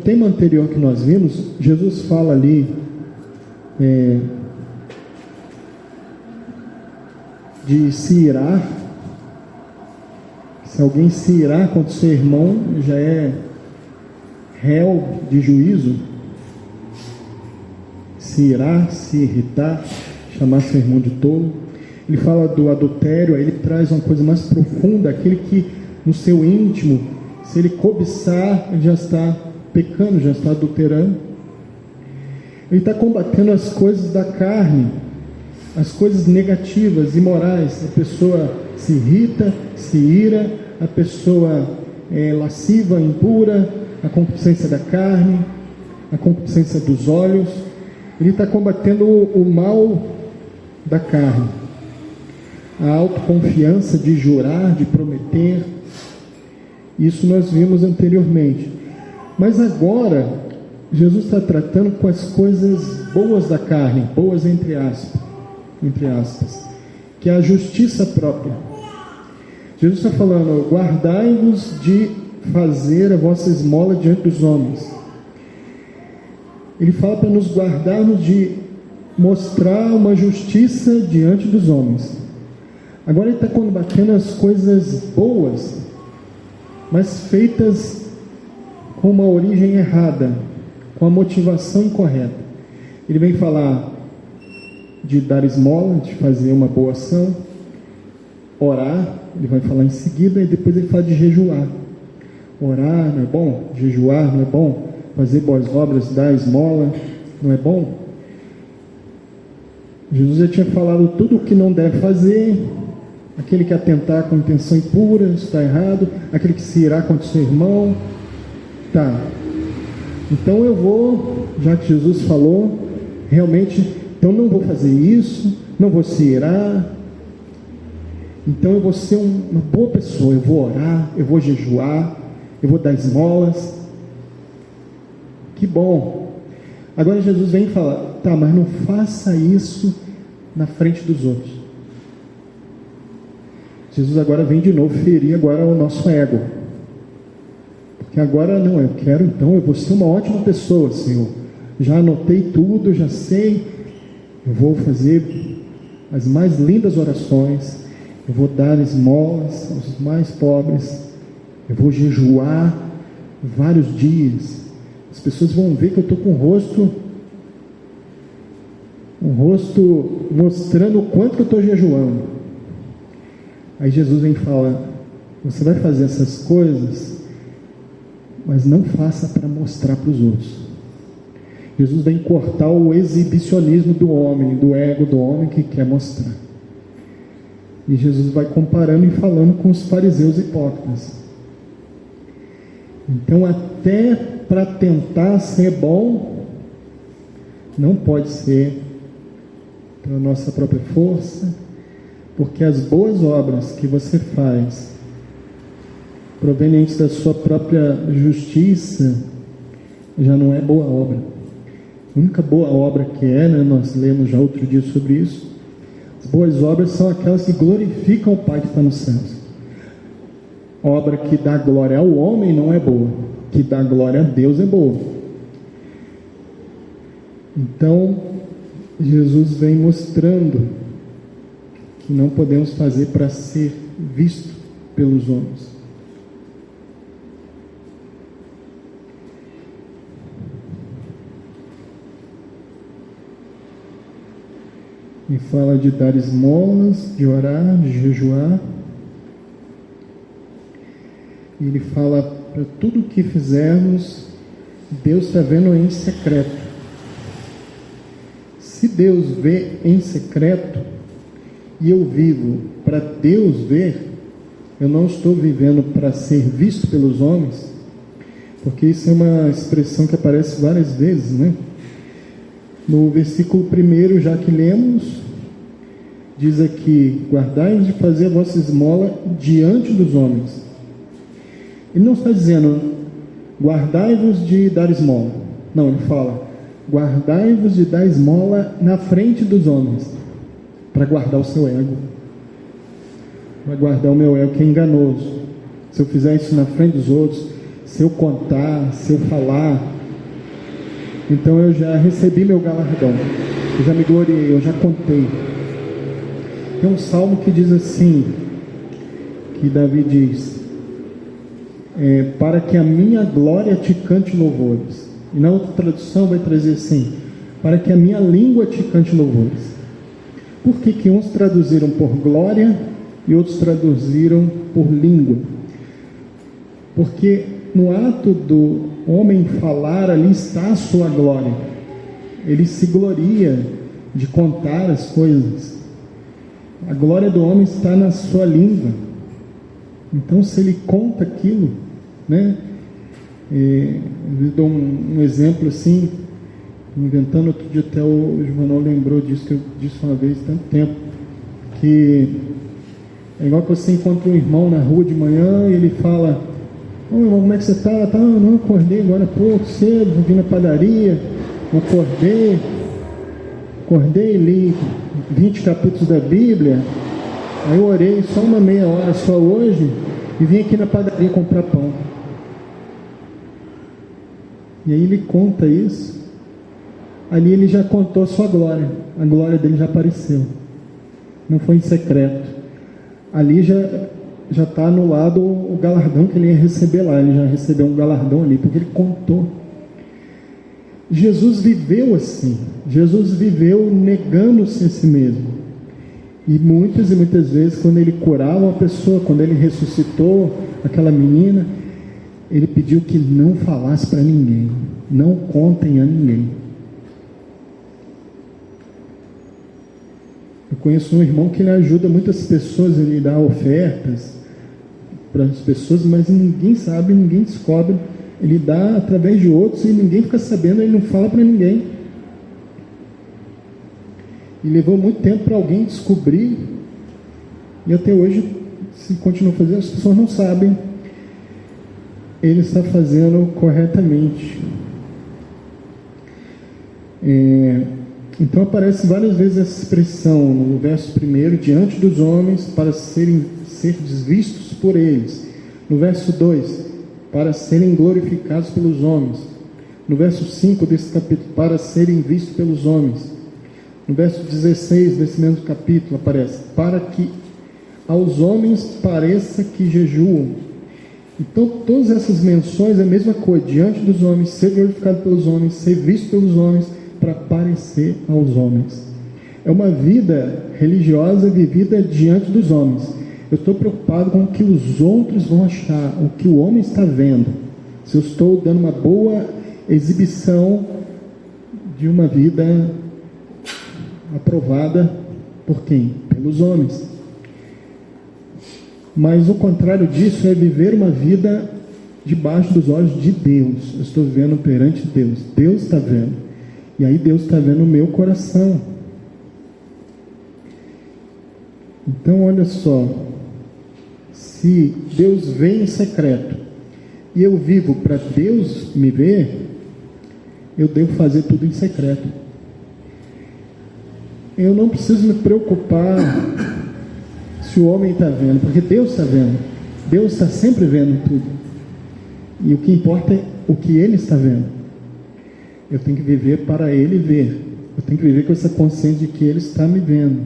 tema anterior que nós vimos, Jesus fala ali de se irar. Se alguém se irar contra o seu irmão, já é réu de juízo. Se irar, se irritar, chamar seu irmão de tolo. Ele fala do adultério, aí ele traz uma coisa mais profunda, aquele que no seu íntimo, se ele cobiçar, ele já está pecando, já está adulterando. Ele está combatendo as coisas da carne, as coisas negativas, imorais. A pessoa se irrita, se ira, a pessoa é lasciva, impura, a concupiscência da carne, a concupiscência dos olhos. Ele está combatendo o mal da carne, a autoconfiança de jurar, de prometer. Isso nós vimos anteriormente. Mas agora, Jesus está tratando com as coisas boas da carne, boas entre aspas, que é a justiça própria. Jesus está falando: guardai-vos de fazer a vossa esmola diante dos homens. Ele fala para nos guardarmos de mostrar uma justiça diante dos homens. Agora ele está combatendo as coisas boas, mas feitas com uma origem errada, com a motivação incorreta. Ele vem falar de dar esmola, de fazer uma boa ação, orar, ele vai falar em seguida, e depois ele fala de jejuar. Orar não é bom? Jejuar não é bom? Fazer boas obras, dar esmola não é bom? Jesus já tinha falado tudo o que não deve fazer. Aquele que atentar com intenção impura está errado. Aquele que se irá contra o seu irmão, tá. Então eu vou, já que Jesus falou, realmente, então não vou fazer isso, não vou se irar. Então eu vou ser uma boa pessoa, eu vou orar, eu vou jejuar, eu vou dar esmolas. Que bom. Agora Jesus vem e fala: tá, mas não faça isso na frente dos outros. Jesus agora vem de novo ferir agora o nosso ego. Porque agora não, eu quero, então eu vou ser uma ótima pessoa, Senhor. Já anotei tudo, já sei. Eu vou fazer as mais lindas orações. Eu vou dar esmolas aos mais pobres. Eu vou jejuar vários dias. As pessoas vão ver que eu estou com um rosto mostrando o quanto que eu estou jejuando. Aí Jesus vem e fala: você vai fazer essas coisas, mas não faça para mostrar para os outros. Jesus vem cortar o exibicionismo do homem, do ego do homem que quer mostrar. E Jesus vai comparando e falando com os fariseus hipócritas. Então, até para tentar ser bom, não pode ser pela nossa própria força, porque as boas obras que você faz, provenientes da sua própria justiça, já não é boa obra. A única boa obra que é, né, nós lemos já outro dia sobre isso, as boas obras são aquelas que glorificam o Pai que está nos céus. A obra que dá glória ao homem não é boa, que dá glória a Deus é boa. Então, Jesus vem mostrando que não podemos fazer para ser visto pelos homens. E fala de dar esmolas, de orar, de jejuar. E ele fala para tudo que fizermos, Deus está vendo em secreto. Se Deus vê em secreto e eu vivo para Deus ver, eu não estou vivendo para ser visto pelos homens, porque isso é uma expressão que aparece várias vezes, né? No versículo 1, já que lemos, diz aqui: guardai-vos de fazer a vossa esmola diante dos homens. Ele não está dizendo guardai-vos de dar esmola. Não, ele fala guardai-vos de dar esmola na frente dos homens, para guardar o seu ego, para guardar o meu ego que é enganoso. Se eu fizer isso na frente dos outros, se eu contar, se eu falar, então eu já recebi meu galardão, eu já me gloriei, eu já contei. Tem um salmo que diz assim, que Davi diz: para que a minha glória te cante louvores. E na outra tradução vai trazer assim: para que a minha língua te cante louvores. Por que uns traduziram por glória e outros traduziram por língua? Porque no ato do homem falar, ali está a sua glória. Ele se gloria de contar as coisas. A glória do homem está na sua língua. Então, se ele conta aquilo, né? Eu dou um exemplo assim, inventando. Outro dia até o João lembrou disso, que eu disse uma vez, tanto tempo, que é igual que você encontra um irmão na rua de manhã e ele fala: ô irmão, como é que você está? Não, acordei agora há pouco, cedo, vim na padaria, acordei, li 20 capítulos da Bíblia, aí eu orei só uma meia hora só hoje e vim aqui na padaria comprar pão. E aí ele conta isso, ali ele já contou a sua glória, a glória dele já apareceu, não foi em secreto, ali já está anulado o galardão que ele ia receber lá, ele já recebeu um galardão ali, porque ele contou. Jesus viveu assim, Jesus viveu negando-se a si mesmo, e muitas vezes quando ele curava uma pessoa, quando ele ressuscitou aquela menina, ele pediu que não falasse para ninguém, não contem a ninguém. Eu conheço um irmão que ele ajuda muitas pessoas, ele dá ofertas para as pessoas, mas ninguém sabe, ninguém descobre. Ele dá através de outros e ninguém fica sabendo, ele não fala para ninguém. E levou muito tempo para alguém descobrir, e até hoje, se continua fazendo, as pessoas não sabem. Ele está fazendo corretamente. Então aparece várias vezes essa expressão no verso 1, diante dos homens, para ser vistos por eles. No verso 2, para serem glorificados pelos homens. No verso 5 desse capítulo, para serem vistos pelos homens. No verso 16 desse mesmo capítulo aparece: para que aos homens pareça que jejuam. Então todas essas menções é a mesma coisa: diante dos homens, ser glorificado pelos homens, ser visto pelos homens, para parecer aos homens. É uma vida religiosa vivida diante dos homens. Eu estou preocupado com o que os outros vão achar, o que o homem está vendo. Se eu estou dando uma boa exibição de uma vida aprovada por quem? Pelos homens. Mas o contrário disso é viver uma vida debaixo dos olhos de Deus. Eu estou vivendo perante Deus. Deus está vendo. E aí Deus está vendo o meu coração. Então, olha só. Se Deus vê em secreto e eu vivo para Deus me ver, eu devo fazer tudo em secreto. Eu não preciso me preocupar se o homem está vendo, porque Deus está vendo. Deus está sempre vendo tudo. E o que importa é o que Ele está vendo. Eu tenho que viver para Ele ver. Eu tenho que viver com essa consciência de que Ele está me vendo.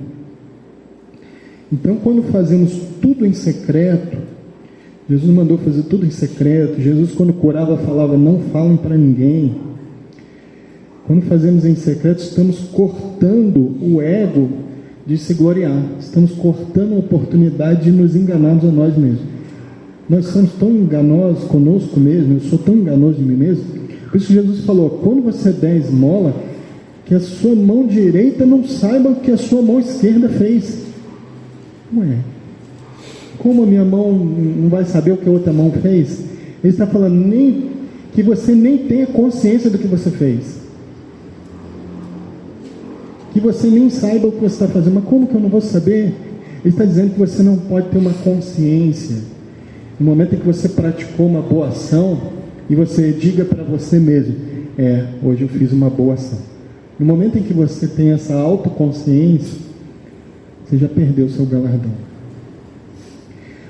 Então, quando fazemos tudo em secreto, Jesus mandou fazer tudo em secreto. Jesus, quando curava, falava: não falem para ninguém. Quando fazemos em secreto, estamos cortando o ego de se gloriar. Estamos cortando a oportunidade de nos enganarmos a nós mesmos. Nós somos tão enganosos conosco mesmo, eu sou tão enganoso de mim mesmo. Por isso Jesus falou: quando você der esmola, que a sua mão direita não saiba o que a sua mão esquerda fez. Ué, como a minha mão não vai saber o que a outra mão fez? Ele está falando nem que você nem tenha consciência do que você fez, que você nem saiba o que você está fazendo. Mas como que eu não vou saber? Ele está dizendo que você não pode ter uma consciência. No momento em que você praticou uma boa ação, e você diga para você mesmo: hoje eu fiz uma boa ação. No momento em que você tem essa autoconsciência, você já perdeu o seu galardão.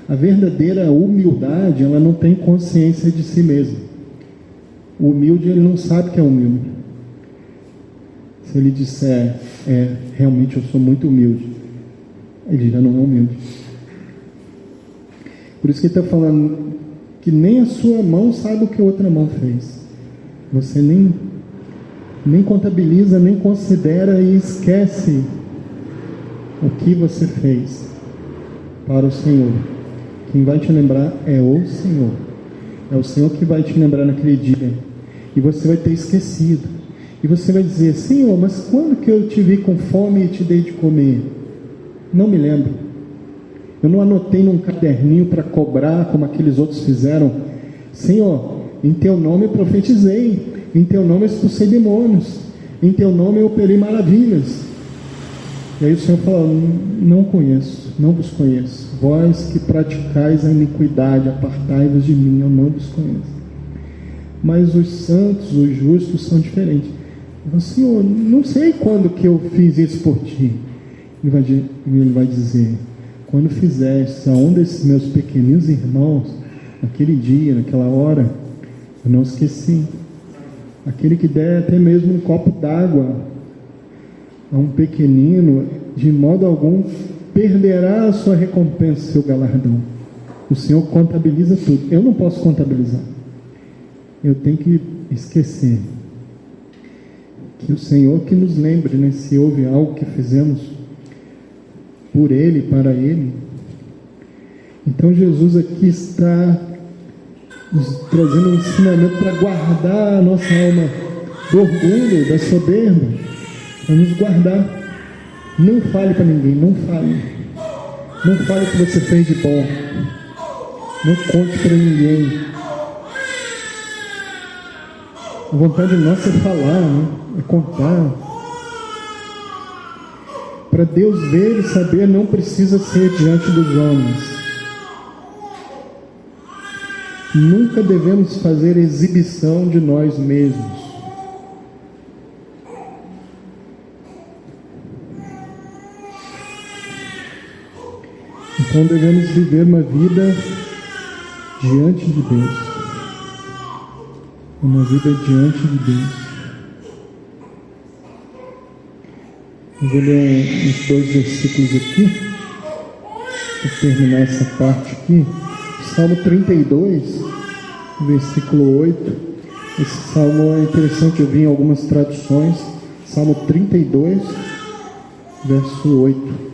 A verdadeira humildade, ela não tem consciência de si mesmo. O humilde, ele não sabe que é humilde. Se ele disser: realmente eu sou muito humilde, ele já não é humilde. Por isso que ele está falando que nem a sua mão sabe o que a outra mão fez. Você nem contabiliza, nem considera e esquece o que você fez para o Senhor. Quem vai te lembrar é o Senhor. É o Senhor que vai te lembrar naquele dia. E você vai ter esquecido. E você vai dizer: Senhor, mas quando que eu te vi com fome e te dei de comer? Não me lembro. Eu não anotei num caderninho para cobrar como aqueles outros fizeram. Senhor, em teu nome eu profetizei, em teu nome eu expulsei demônios, em teu nome eu operei maravilhas. E aí o Senhor fala: não conheço, não vos conheço. Vós que praticais a iniquidade, apartai-vos de mim, eu não vos conheço. Mas os santos, os justos são diferentes. Eu falo: Senhor, não sei quando que eu fiz isso por ti. Ele vai dizer: quando fizeste a um desses meus pequeninos irmãos, naquele dia, naquela hora, eu não esqueci. Aquele que der até mesmo um copo d'água a um pequenino, de modo algum perderá a sua recompensa, seu galardão. O Senhor contabiliza tudo. Eu não posso contabilizar. Eu tenho que esquecer. Que o Senhor que nos lembre, né, se houve algo que fizemos por Ele, para Ele. Então Jesus aqui está nos trazendo um ensinamento para guardar a nossa alma do orgulho, da soberba, para nos guardar. Não fale para ninguém, não fale. Não fale o que você fez de bom. Não conte para ninguém. A vontade nossa é falar, né? É contar. Para Deus ver e saber, não precisa ser diante dos homens. Nunca devemos fazer exibição de nós mesmos. Então devemos viver uma vida diante de Deus. Uma vida diante de Deus. Eu vou ler uns 2 versículos aqui, para terminar essa parte aqui. Salmo 32, versículo 8. Esse salmo é interessante, eu vi em algumas traduções. Salmo 32, verso 8.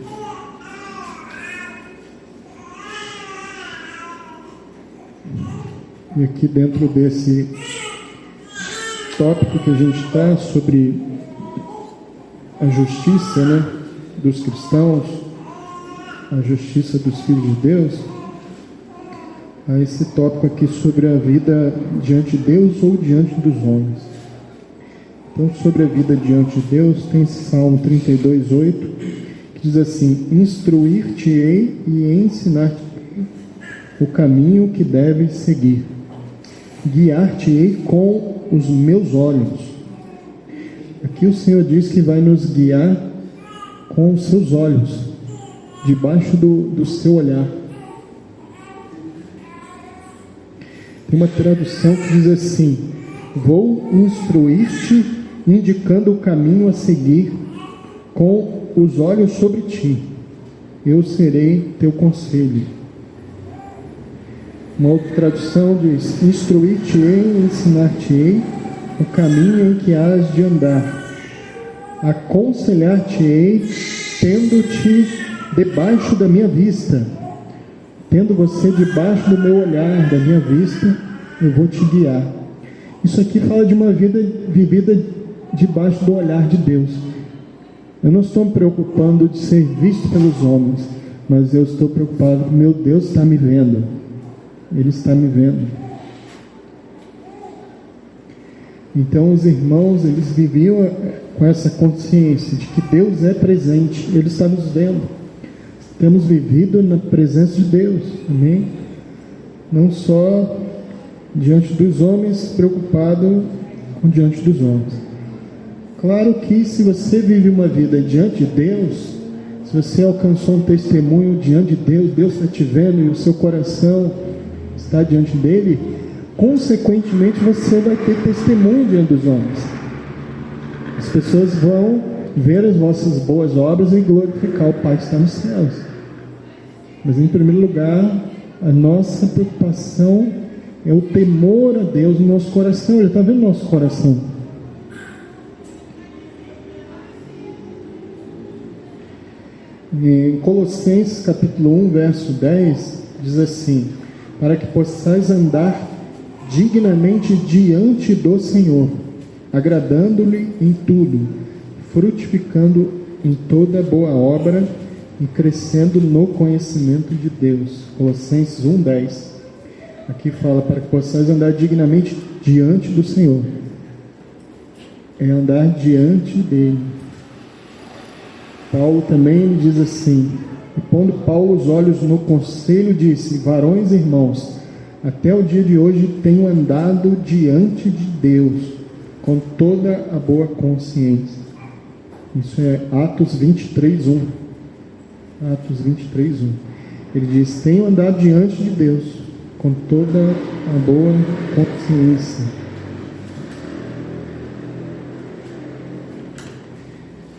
E aqui dentro desse tópico que a gente está, sobre a justiça, né, dos cristãos, a justiça dos filhos de Deus, a esse tópico aqui sobre a vida diante de Deus ou diante dos homens. Então, sobre a vida diante de Deus, tem esse Salmo 32:8, que diz assim: instruir-te-ei e ensinar-te o caminho que deves seguir, guiar-te-ei com os meus olhos. Aqui o Senhor diz que vai nos guiar com os seus olhos, debaixo do seu olhar. Tem uma tradução que diz assim: vou instruir-te, indicando o caminho a seguir, com os olhos sobre ti. Eu serei teu conselho. Uma outra tradução diz: instruir-te-ei, ensinar-te-ei o caminho em que hás de andar. Aconselhar-te-ei, tendo-te debaixo da minha vista. Tendo você debaixo do meu olhar, da minha vista, eu vou te guiar. Isso aqui fala de uma vida vivida debaixo do olhar de Deus. Eu não estou me preocupando de ser visto pelos homens, mas eu estou preocupado que meu Deus está me vendo. Ele está me vendo. Então os irmãos, eles viviam com essa consciência de que Deus é presente, Ele está nos vendo. Temos vivido na presença de Deus, amém? Não só diante dos homens, preocupado com diante dos homens. Claro que se você vive uma vida diante de Deus, se você alcançou um testemunho diante de Deus, Deus está te vendo e o seu coração está diante dele, consequentemente você vai ter testemunho diante dos homens. As pessoas vão ver as vossas boas obras e glorificar o Pai que está nos céus. Mas em primeiro lugar, a nossa preocupação é o temor a Deus no nosso coração. Ele está vendo o nosso coração. Em Colossenses capítulo 1, verso 10, diz assim: para que possais andar dignamente diante do Senhor, agradando-lhe em tudo, frutificando em toda boa obra e crescendo no conhecimento de Deus. Colossenses 1:10. Aqui fala para que possais andar dignamente diante do Senhor. É andar diante dele. Paulo também diz assim: e pondo Paulo os olhos no conselho, disse: varões e irmãos, até o dia de hoje tenho andado diante de Deus com toda a boa consciência. Isso é Atos 23:1. Atos 23:1. Ele diz: tenho andado diante de Deus com toda a boa consciência.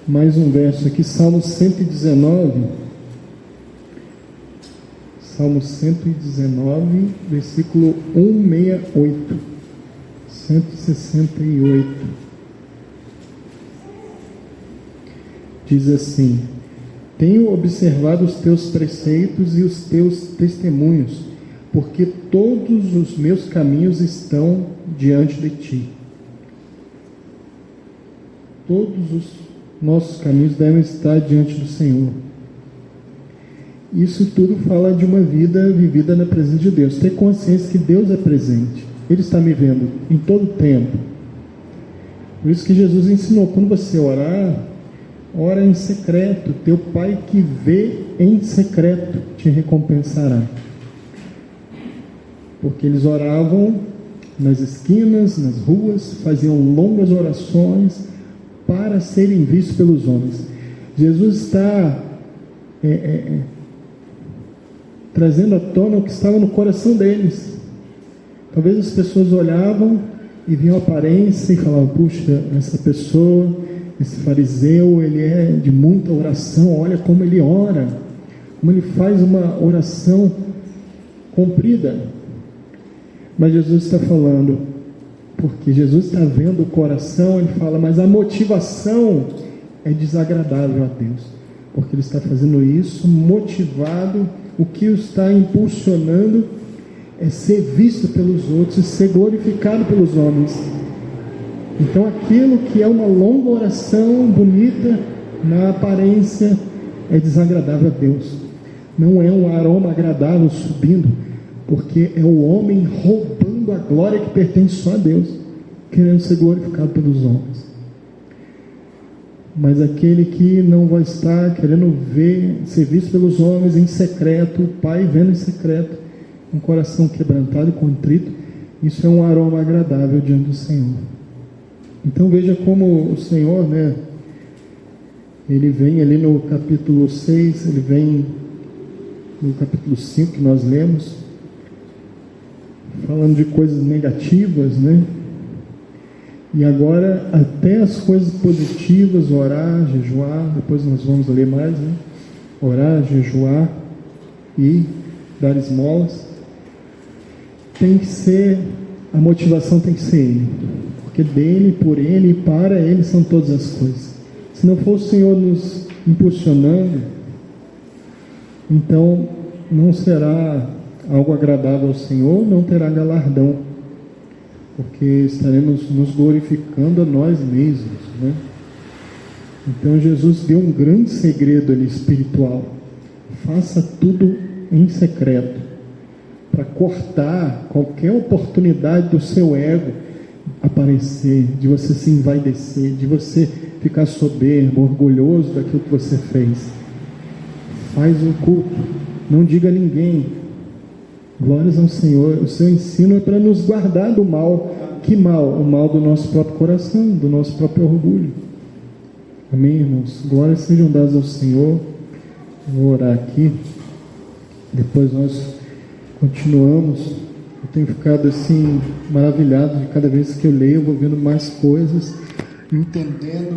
Mais um verso aqui, Salmo 119. Salmo 119, versículo 168. 168. Diz assim: tenho observado os teus preceitos e os teus testemunhos, porque todos os meus caminhos estão diante de ti. Todos os nossos caminhos devem estar diante do Senhor. Isso tudo fala de uma vida vivida na presença de Deus. Ter consciência que Deus é presente. Ele está me vendo em todo o tempo. Por isso que Jesus ensinou: quando você orar, ora em secreto. Teu Pai que vê em secreto te recompensará. Porque eles oravam nas esquinas, nas ruas, faziam longas orações para serem vistos pelos homens. Jesus está trazendo à tona o que estava no coração deles. Talvez as pessoas olhavam e viam a aparência e falavam: puxa, essa pessoa, esse fariseu, ele é de muita oração, olha como ele ora, como ele faz uma oração comprida. Mas Jesus está falando, porque Jesus está vendo o coração, ele fala: mas a motivação é desagradável a Deus, porque ele está fazendo isso motivado, o que o está impulsionando é ser visto pelos outros e ser glorificado pelos homens. Então aquilo que é uma longa oração bonita na aparência é desagradável a Deus. Não é um aroma agradável subindo, porque é o homem roubando a glória que pertence só a Deus, querendo ser glorificado pelos homens. Mas aquele que não vai estar querendo ser visto pelos homens em secreto, o Pai vendo em secreto, um coração quebrantado e contrito, isso é um aroma agradável diante do Senhor. Então veja como o Senhor, ele vem ali no capítulo 6, ele vem no capítulo 5 que nós lemos, falando de coisas negativas, e agora até as coisas positivas, orar, jejuar, depois nós vamos ler mais, orar, jejuar e dar esmolas, tem que ser, a motivação tem que ser Ele, porque dele, por Ele e para Ele são todas as coisas. Se não for o Senhor nos impulsionando, então não será algo agradável ao Senhor, não terá galardão, porque estaremos nos glorificando a nós mesmos, Então Jesus deu um grande segredo ali espiritual: faça tudo em secreto, para cortar qualquer oportunidade do seu ego aparecer, de você se envaidecer, de você ficar soberbo, orgulhoso daquilo que você fez. Faz um culto, não diga a ninguém. Glórias ao Senhor. O seu ensino é para nos guardar do mal. Que mal? O mal do nosso próprio coração, do nosso próprio orgulho. Amém, irmãos? Glórias sejam dadas ao Senhor. Vou orar aqui, depois nós continuamos. Eu tenho ficado assim maravilhado de cada vez que eu leio, eu vou vendo mais coisas, entendendo